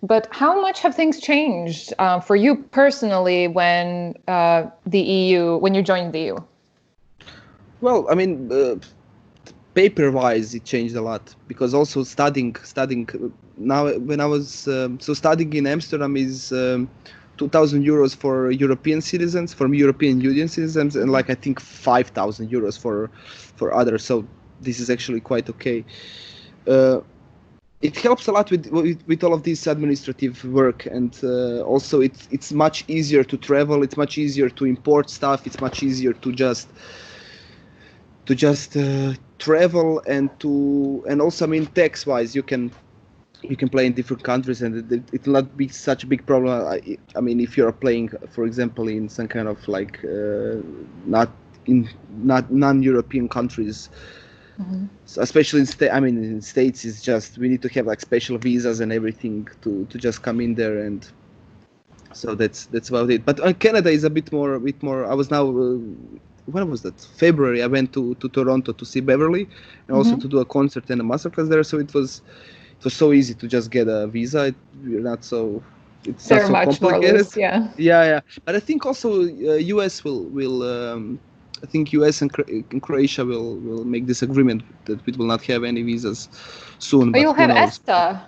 But how much have things changed for you personally when when you joined the EU? Well, I mean, paper-wise, it changed a lot, because also studying now, when I was studying in Amsterdam is 2,000 euros for European citizens, for European Union citizens, and like I think 5,000 euros for others. So this is actually quite okay. It helps a lot with all of this administrative work, and also it's much easier to travel. It's much easier to import stuff. It's much easier to just travel, and also, I mean, tax-wise, you can play in different countries, and it will not be such a big problem. I mean, if you're playing, for example, in some kind of like not non-European countries. Mm-hmm. So especially in States, it's just we need to have like special visas and everything to just come in there, and so that's about it. But Canada is a bit more. I was now when was that? February. I went to Toronto to see Beverly, and also to do a concert and a masterclass there. So it was so easy to just get a visa. It's not so much complicated. More loose, yeah. But I think also US will. I think US and Croatia will make this agreement that we will not have any visas soon. But you'll have ESTA.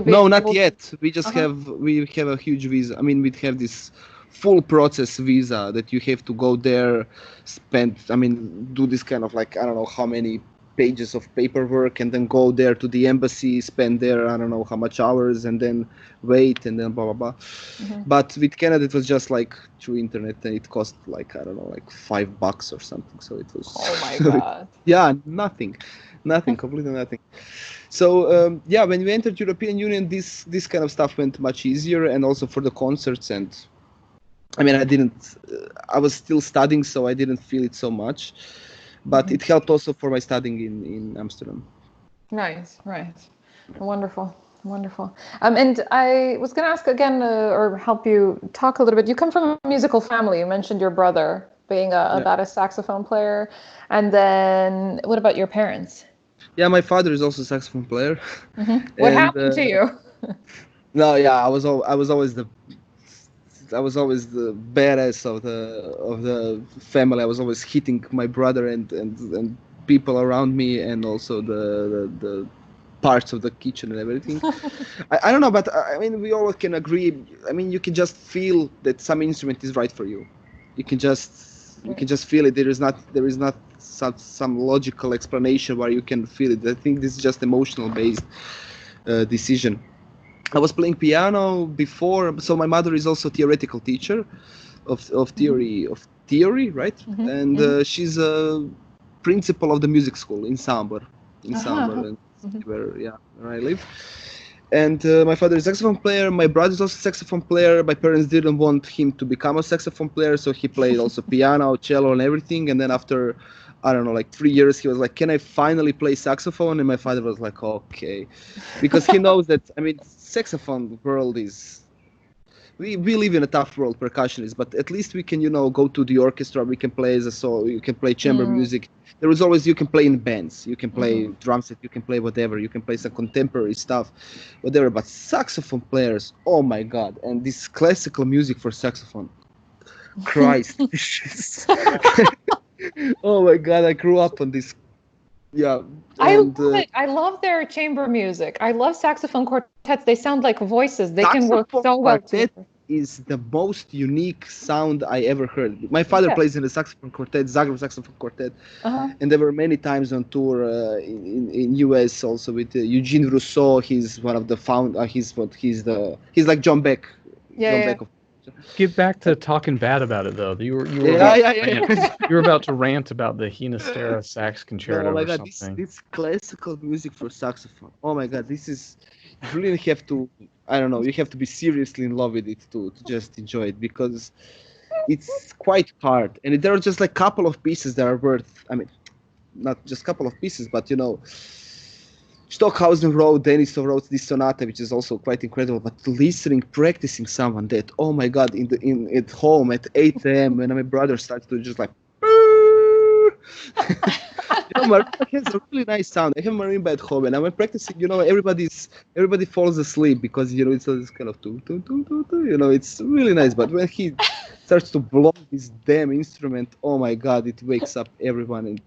No, not yet. We just have a huge visa. I mean, we have this full process visa that you have to go there, do this kind of like, I don't know how many pages of paperwork, and then go there to the embassy, spend there I don't know how much hours, and then wait, and then blah blah blah. Mm-hmm. But with Canada, it was just like through internet, and it cost like I don't know, like $5 or something. So it was. Oh my god. nothing, completely nothing. So when we entered European Union, this kind of stuff went much easier, and also for the concerts. And I mean, I was still studying, so I didn't feel it so much. But it helped also for my studying in Amsterdam. Nice. Wonderful. And I was going to ask again, or help you talk a little bit. You come from a musical family. You mentioned your brother being a badass saxophone player. And then what about your parents? Yeah, my father is also a saxophone player. What And happened to you? no, yeah, I was always the badass of the family. I was always hitting my brother and people around me, and also the parts of the kitchen and everything. I don't know, but I mean, we all can agree. I mean, you can just feel that some instrument is right for you. You can just feel it. There is not some logical explanation where you can feel it. I think this is just emotional based decision. I was playing piano before, so my mother is also a theoretical teacher of theory, right? And she's a principal of the music school in Sambar, and where I live. And my father is a saxophone player. My brother is also a saxophone player. My parents didn't want him to become a saxophone player, so he played also piano, cello, and everything. And then after, I don't know, like 3 years, he was like, "Can I finally play saxophone?" And my father was like, "Okay," because he knows that, I mean, saxophone world is. We live in a tough world, percussionists, but at least we can, go to the orchestra. We can play as a solo. You can play chamber music. There is always, you can play in bands. You can play drum set. You can play whatever. You can play some contemporary stuff, whatever. But saxophone players, oh my God! And this classical music for saxophone, Christ! Oh my God! I grew up on this. Yeah. I love it. I love their chamber music. I love saxophone quartets. They sound like voices. They can work so well together. Is the most unique sound I ever heard. My father plays in the saxophone quartet, Zagreb Saxophone Quartet, and there were many times on tour in US also with Eugene Rousseau. He's one of the he's like John Beck. Yeah. Get back to talking bad about it though. You were about to rant about the Hinastera sax concerto. Oh my or God, something. this classical music for saxophone. Oh my God, this is, you really have to, I don't know, you have to be seriously in love with it to just enjoy it, because it's quite hard. And there are just like a couple of pieces that are worth, I mean, not just a couple of pieces, but Stockhausen wrote this sonata, which is also quite incredible. But practicing someone that, oh my God, at home at 8 a.m. when my brother starts to just like, marimba has a really nice sound. I have marimba at home, and I'm practicing. Everybody falls asleep because it's this kind of it's really nice. But when he starts to blow this damn instrument, oh my God, it wakes up everyone, and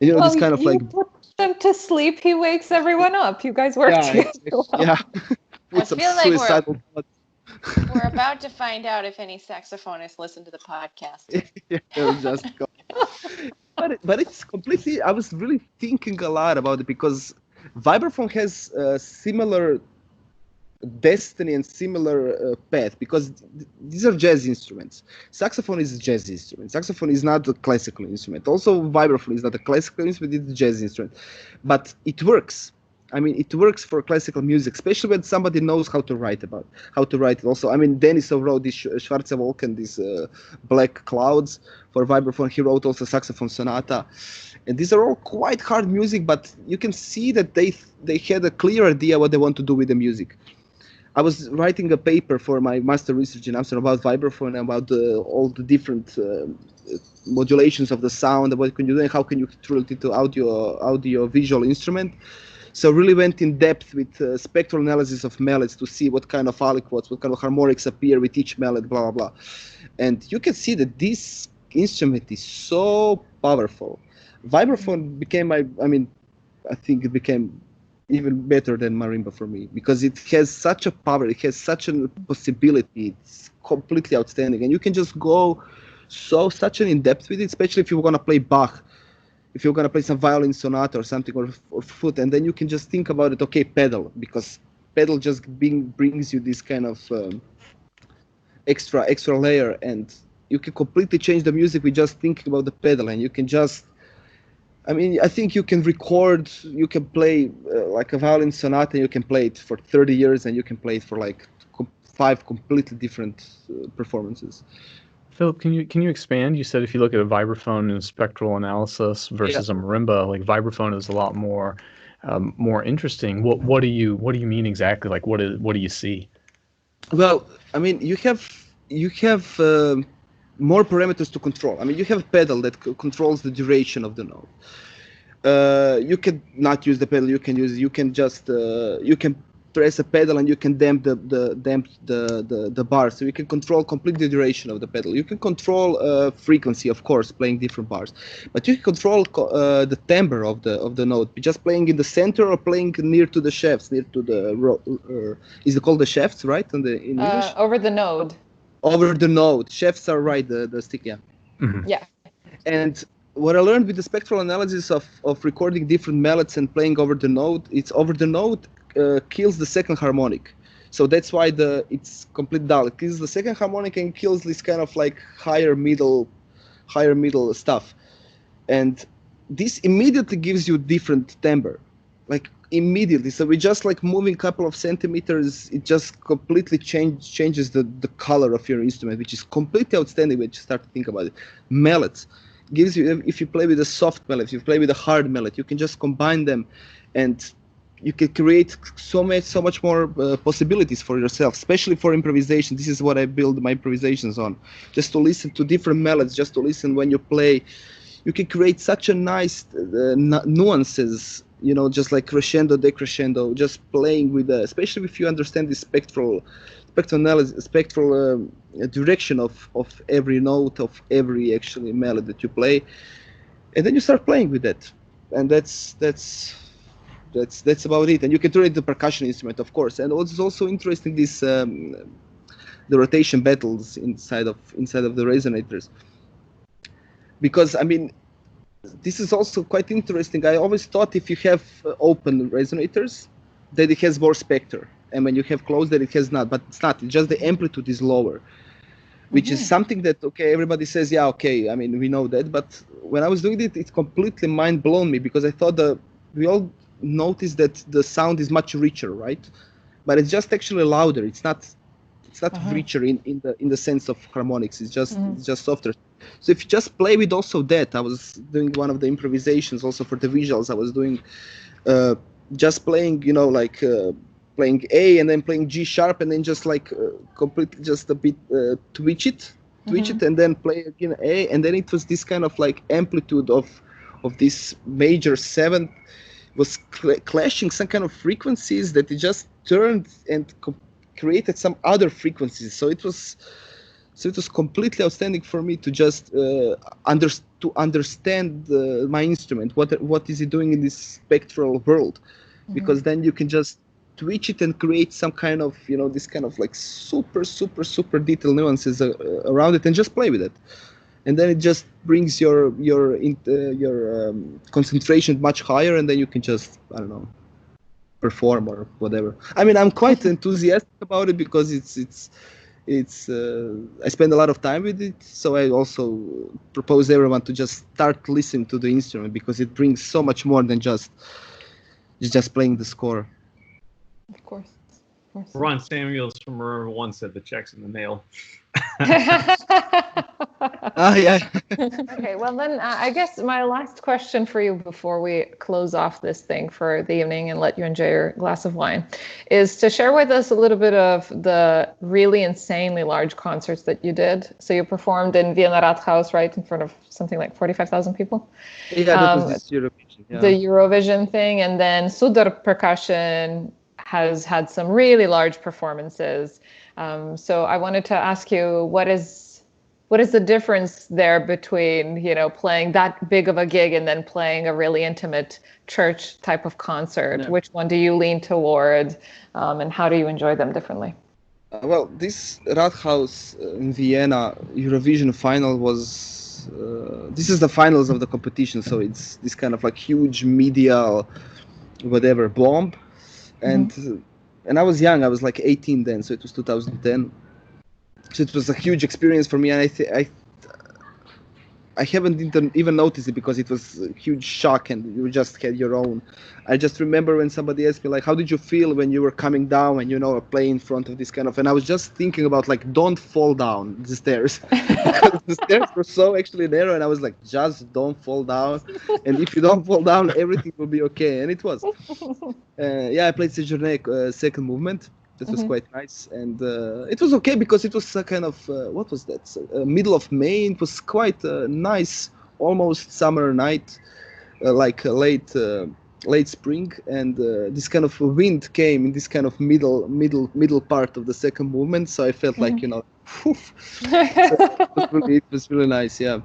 this kind of like. Them to sleep, he wakes everyone up. You guys work together. Yeah. I feel like we're about to find out if any saxophonists listen to the podcast. Just go. But it's completely. I was really thinking a lot about it, because Vibraphone has a similar destiny and similar path, because these are jazz instruments. Saxophone is a jazz instrument. Saxophone is not a classical instrument. Also, Vibraphone is not a classical instrument, it's a jazz instrument. But it works. I mean, it works for classical music, especially when somebody knows how to write it. Also, I mean, Denisov wrote this Schwarze Wolken, these black clouds for Vibraphone. He wrote also Saxophone Sonata. And these are all quite hard music, but you can see that they had a clear idea what they want to do with the music. I was writing a paper for my master research in Amsterdam about Vibraphone and about all the different modulations of the sound, and what can you do and how can you turn it into audio visual instrument. So really went in depth with spectral analysis of melodies to see what kind of aliquots, what kind of harmonics appear with each melody, blah, blah, blah. And you can see that this instrument is so powerful. Vibraphone became I think it became even better than marimba for me, because it has such a power, it has such a possibility, it's completely outstanding, and you can just go such an in-depth with it, especially if you're going to play Bach, if you're going to play some violin sonata or something, or flute, and then you can just think about it, okay, pedal, because pedal just brings you this kind of extra layer, and you can completely change the music with just thinking about the pedal, and you can just, I think you can play like a violin sonata, and you can play it for 30 years, and you can play it for like 5 completely different performances. Filip, can you expand? You said if you look at a vibraphone in spectral analysis versus a marimba, like vibraphone is a lot more interesting. What do you mean exactly? Like what do you see? Well, you have more parameters to control. I mean, you have a pedal that controls the duration of the note. You can not use the pedal. You can just you can press a pedal and you can damp the bar, so you can control complete the duration of the pedal. You can control frequency, of course, playing different bars, but you can control the timbre of the note, just playing in the center or playing near to the shafts, near to the is it called the shafts, right? In English, over the node. Over the node, shafts are right. The stick, yeah. Mm-hmm. Yeah. And what I learned with the spectral analysis of recording different melodies and playing over the node, it's over the node kills the second harmonic. So that's why it's complete dull. It kills the second harmonic and kills this kind of like higher middle stuff. And this immediately gives you different timbre, like immediately. So we just like moving a couple of centimeters, it just completely changes the color of your instrument, which is completely outstanding when you start to think about it. Melodies gives you, if you play with a soft melody, if you play with a hard melody, you can just combine them, and you can create so much more possibilities for yourself, especially for improvisation. This is what I build my improvisations on, just to listen to different melodies, just to listen when you play. You can create such a nice nuances, you know, just like crescendo, decrescendo, just playing with, especially if you understand the spectral analysis, spectral direction of every note, of every actually melody that you play, and then you start playing with that, and that's about it. And you can turn it into a percussion instrument, of course. And what's also interesting, this the rotation battles inside of the resonators, because I mean, this is also quite interesting. I always thought if you have open resonators, that it has more spectre, and when you have closed, that it has not. But it's not. It's just the amplitude is lower, which is something that, okay, everybody says, yeah, okay, I mean, we know that. But when I was doing it, it completely mind blown me, because I thought we all noticed that the sound is much richer, right? But it's just actually louder. It's not richer in the sense of harmonics. It's just softer. So if you just play with also that, I was doing one of the improvisations also for the visuals. I was doing just playing, you know, like playing A and then playing G sharp and then just like completely just a bit twitch it, and then play again A, and then it was this kind of like amplitude of this major seventh was clashing some kind of frequencies that it just turned and created some other frequencies. So it was completely outstanding for me to just understand my instrument. What is it doing in this spectral world? Because then you can just twitch it and create some kind of, you know, this kind of like super detailed nuances around it, and just play with it. And then it just brings your concentration much higher, and then you can just, I don't know, perform or whatever. I mean, I'm quite enthusiastic about it, because it's I spend a lot of time with it. So I also propose everyone to just start listening to the instrument, because it brings so much more than just playing the score. Of course. Ron Samuels from Remember One said the check's in the mail. Yeah. Okay, well then I guess my last question for you before we close off this thing for the evening and let you enjoy your glass of wine is to share with us a little bit of the really insanely large concerts that you did. So you performed in Vienna Rathaus, right, in front of something like 45,000 people. Yeah, that was this Eurovision. Yeah. The Eurovision thing, and then Sudar Percussion has had some really large performances. So I wanted to ask you, what is the difference there between, you know, playing that big of a gig and then playing a really intimate church type of concert? Yeah. Which one do you lean toward, and how do you enjoy them differently? Well, this Rathaus in Vienna Eurovision final was, this is the finals of the competition, so it's this kind of like huge media, whatever, bomb. And I was young. I was like 18 then, so it was 2010. So it was a huge experience for me, and I haven't even noticed it, because it was a huge shock, and you just had your own. I just remember when somebody asked me, like, how did you feel when you were coming down and, you know, play in front of this kind of, and I was just thinking about, like, don't fall down the stairs, because the stairs were so actually narrow, and I was like, just don't fall down, and if you don't fall down, everything will be okay, and it was. Yeah, I played Séjourné, second movement. That was quite nice, and it was okay because it was a kind of what was that? Middle of May. It was quite a nice, almost summer night, like late spring, and this kind of wind came in this kind of middle part of the second movement. So I felt like whew. So it was really nice. Yeah.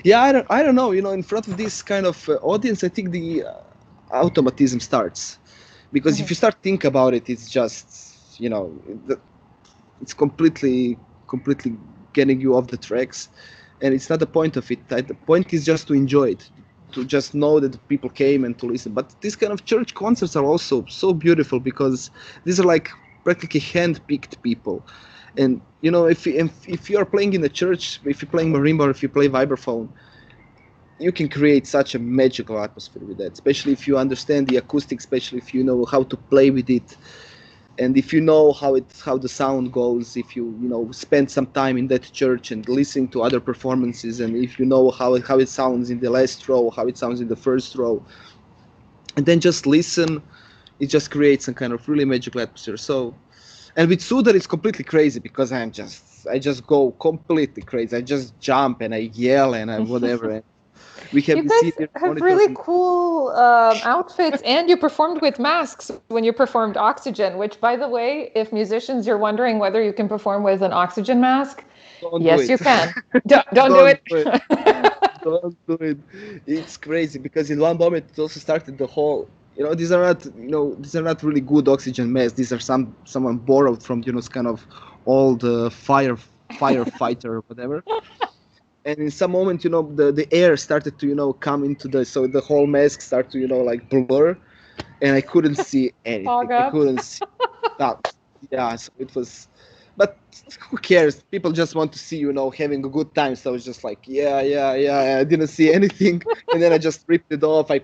I don't know. In front of this kind of audience, I think the automatism starts. Because if you start thinking about it, it's just, it's completely getting you off the tracks. And it's not the point of it. The point is just to enjoy it, to just know that people came and to listen. But these kind of church concerts are also so beautiful because these are like practically hand-picked people. And, if you are playing in a church, if you're playing marimba or if you play vibraphone, you can create such a magical atmosphere with that, especially if you understand the acoustics, especially if you know how to play with it, and if you know how the sound goes, if you spend some time in that church and listening to other performances, and if you know how it sounds in the last row, how it sounds in the first row, and then just listen, it just creates some kind of really magical atmosphere. So, and with Sudar it's completely crazy because I just go completely crazy. I just jump and I yell and I whatever. You guys have really cool outfits, and you performed with masks when you performed Oxygen, which, by the way, if musicians, you're wondering whether you can perform with an oxygen mask, yes, you can. Don't do it. Don't do it. It's crazy because in one moment it also started the whole. These are not really good oxygen masks. These are someone borrowed from kind of old firefighter or whatever. And in some moment, the air started to, come into so the whole mask started to, like blur, and I couldn't see anything. I couldn't see that. Yeah, so it was, but who cares? People just want to see you, having a good time. So I was just like, yeah. I didn't see anything, and then I just ripped it off. I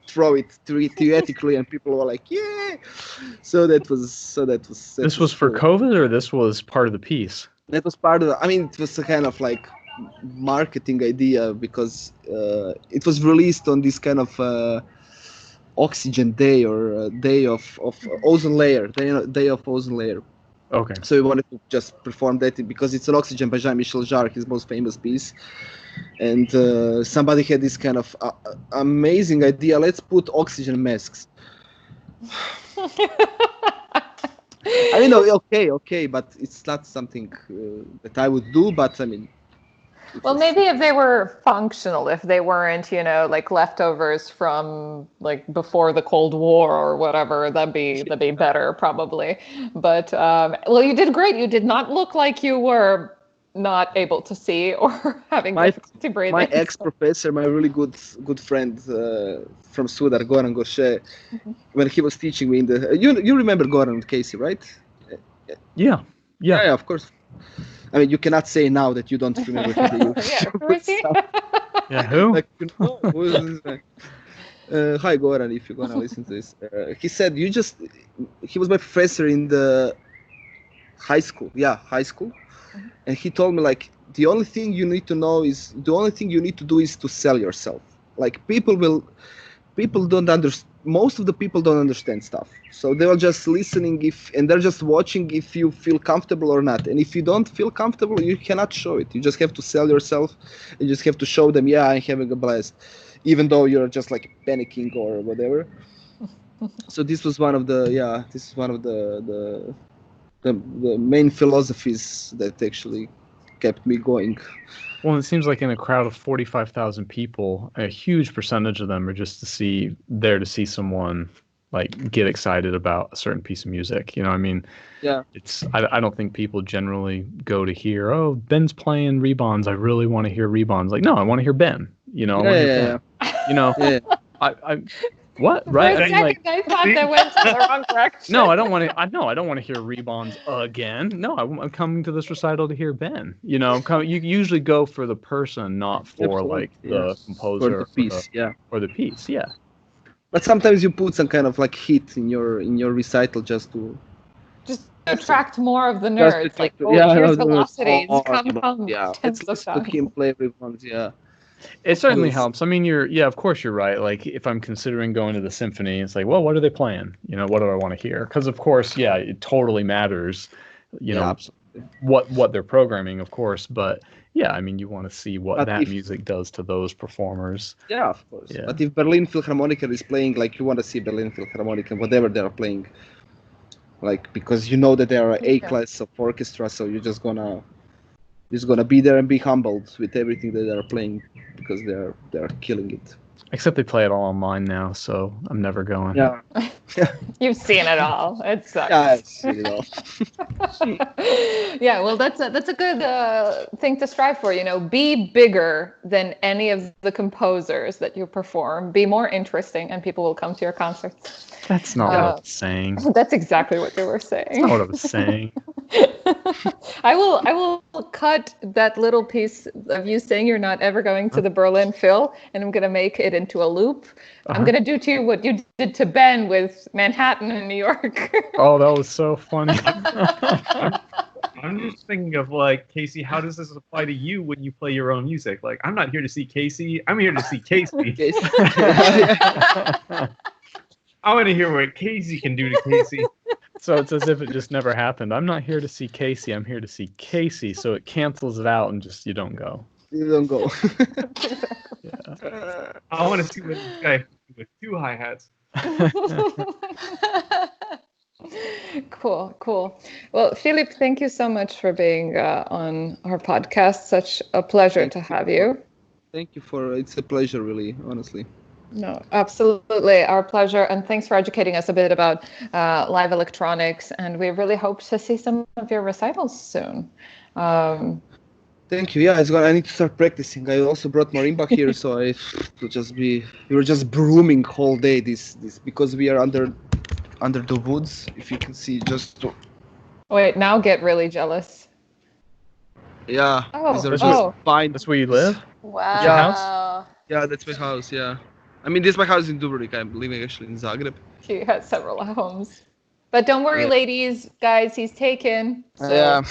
throw it theoretically, and people were like, yeah. So that was. This was for COVID, or this was part of the piece? That was part of it was a kind of like marketing idea because it was released on this kind of oxygen day or day of ozone layer, day of ozone layer. Okay. So we wanted to just perform that because it's an Oxygen by Jean-Michel Jarre, his most famous piece. And somebody had this kind of amazing idea. Let's put oxygen masks. I mean, okay, but it's not something that I would do. But I mean, well, maybe if they were functional, if they weren't, like leftovers from like before the Cold War or whatever, that'd be better probably. But well, you did great. You did not look like you were not able to see or having difficulty breathing. My ex-professor, my really good friend from Sudar, Goran Goshe, when he was teaching me in the you remember Goran Casey, right? Yeah, of course. I mean, you cannot say now that you don't remember who you. Who is he? Yeah, who? Like, who is this guy? Hi Goran, if you're gonna listen to this. He said he was my professor in the high school. And he told me like the only thing you need to do is to sell yourself. Like most of the people don't understand stuff. So they are just listening and they're just watching if you feel comfortable or not. And if you don't feel comfortable, you cannot show it. You just have to sell yourself. You just have to show them, yeah, I'm having a blast, even though you're just like panicking or whatever. So this was one of the main philosophies that actually kept me going. Well, it seems like in a crowd of 45,000 people, a huge percentage of them are just there to see someone like get excited about a certain piece of music. I mean, yeah, I don't think people generally go to hear, oh, Ben's playing Rebonds, I really want to hear Rebonds. Like, no, I want to hear Ben. Yeah. What? Right? For a second, I thought they went in the wrong direction. No, I don't want to hear Rebonds again. No, I'm coming to this recital to hear Ben. You usually go for the person, not for the composer or the piece. Or the piece. Yeah. But sometimes you put some kind of like hit in your recital just to attract more of the nerds. Like, here's velocities. Come. Yeah, let's listen to him play Rebonds. Yeah. It certainly Yes. helps. I mean, of course you're right. Like if I'm considering going to the symphony, it's like, well, what are they playing? What do I want to hear? Because of course, yeah, it totally matters, Yeah, absolutely. what they're programming, of course. But yeah, I mean, you want to see what But that if music does to those performers. Yeah, of course. Yeah. But if Berlin Philharmonic is playing, like you want to see Berlin Philharmonic and whatever they are playing, like because you know that they are A class of orchestra, so you're just gonna be there and be humbled with everything that they are playing because they're killing it. Except they play it all online now, so I'm never going. Yeah. You've seen it all. It sucks. Yeah, I've seen it all. Yeah, well, that's a good thing to strive for. Be bigger than any of the composers that you perform. Be more interesting, and people will come to your concerts. That's not what I was saying. That's exactly what they were saying. That's not what I was saying. I will cut that little piece of you saying you're not ever going to the Berlin Phil, and I'm going to make it into a loop. I'm going to do to you what you did to Ben with Manhattan in New York. Oh, that was so funny. I'm just thinking of like, Casey, how does this apply to you when you play your own music? Like, I'm not here to see Casey. I'm here to see Casey. I want to hear what Casey can do to Casey. So it's as if it just never happened. I'm not here to see Casey. I'm here to see Casey. So it cancels it out and just you don't go. You don't go. Yeah. I want to see what this guy can do with 2 hi-hats. Cool. Well, Filip, thank you so much for being on our podcast. Such a pleasure to have you. Thank you it's a pleasure, really, honestly. No, absolutely. Our pleasure. And thanks for educating us a bit about live electronics. And we really hope to see some of your recitals soon. Thank you. Yeah, I need to start practicing. I also brought marimba here, so we were just brooming whole day. This because we are under the woods. If you can see, Wait, now get really jealous. Yeah. Oh, these are just pine. That's where you live? Wow. Your house? Yeah, that's my house. Yeah. I mean, this is my house in Dubrovnik. I'm living actually in Zagreb. He has several homes. But don't worry, ladies, guys, he's taken. So. Yeah.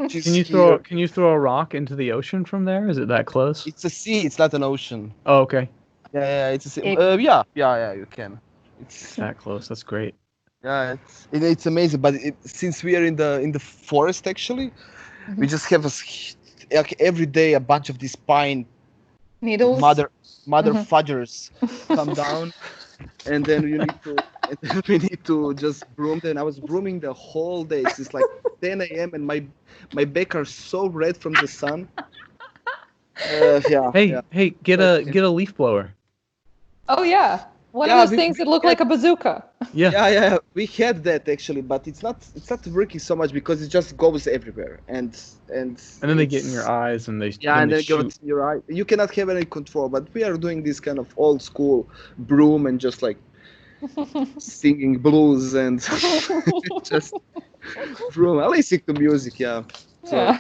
Can you throw a rock into the ocean from there? Is it that close? It's a sea. It's not an ocean. Oh, okay. Yeah, it's a sea. It- Yeah, you can. It's that close. That's great. Yeah, it's amazing. But since we are in the forest, actually, we just have like every day a bunch of these pine Needles. mother fudgers come down, and then we need to just broom them. I was brooming the whole day. It's like 10 a.m. and my back are so red from the sun. Hey, get a leaf blower. Oh, yeah. One of those things that look like a bazooka. Yeah. We had that actually, but it's not working so much because it just goes everywhere and then they get in your eyes and they and then shoot. get in your eye. You cannot have any control, but we are doing this kind of old school broom and just like singing blues and just broom. I listen to music, yeah. So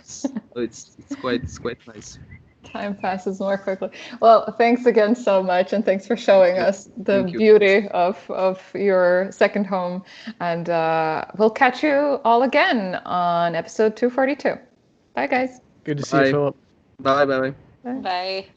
it's quite nice. Time passes more quickly. Well, thanks again so much, and thanks for showing us the beauty of your second home. And we'll catch you all again on episode 242. Bye, guys. Good to see you, Philip. Bye. Bye.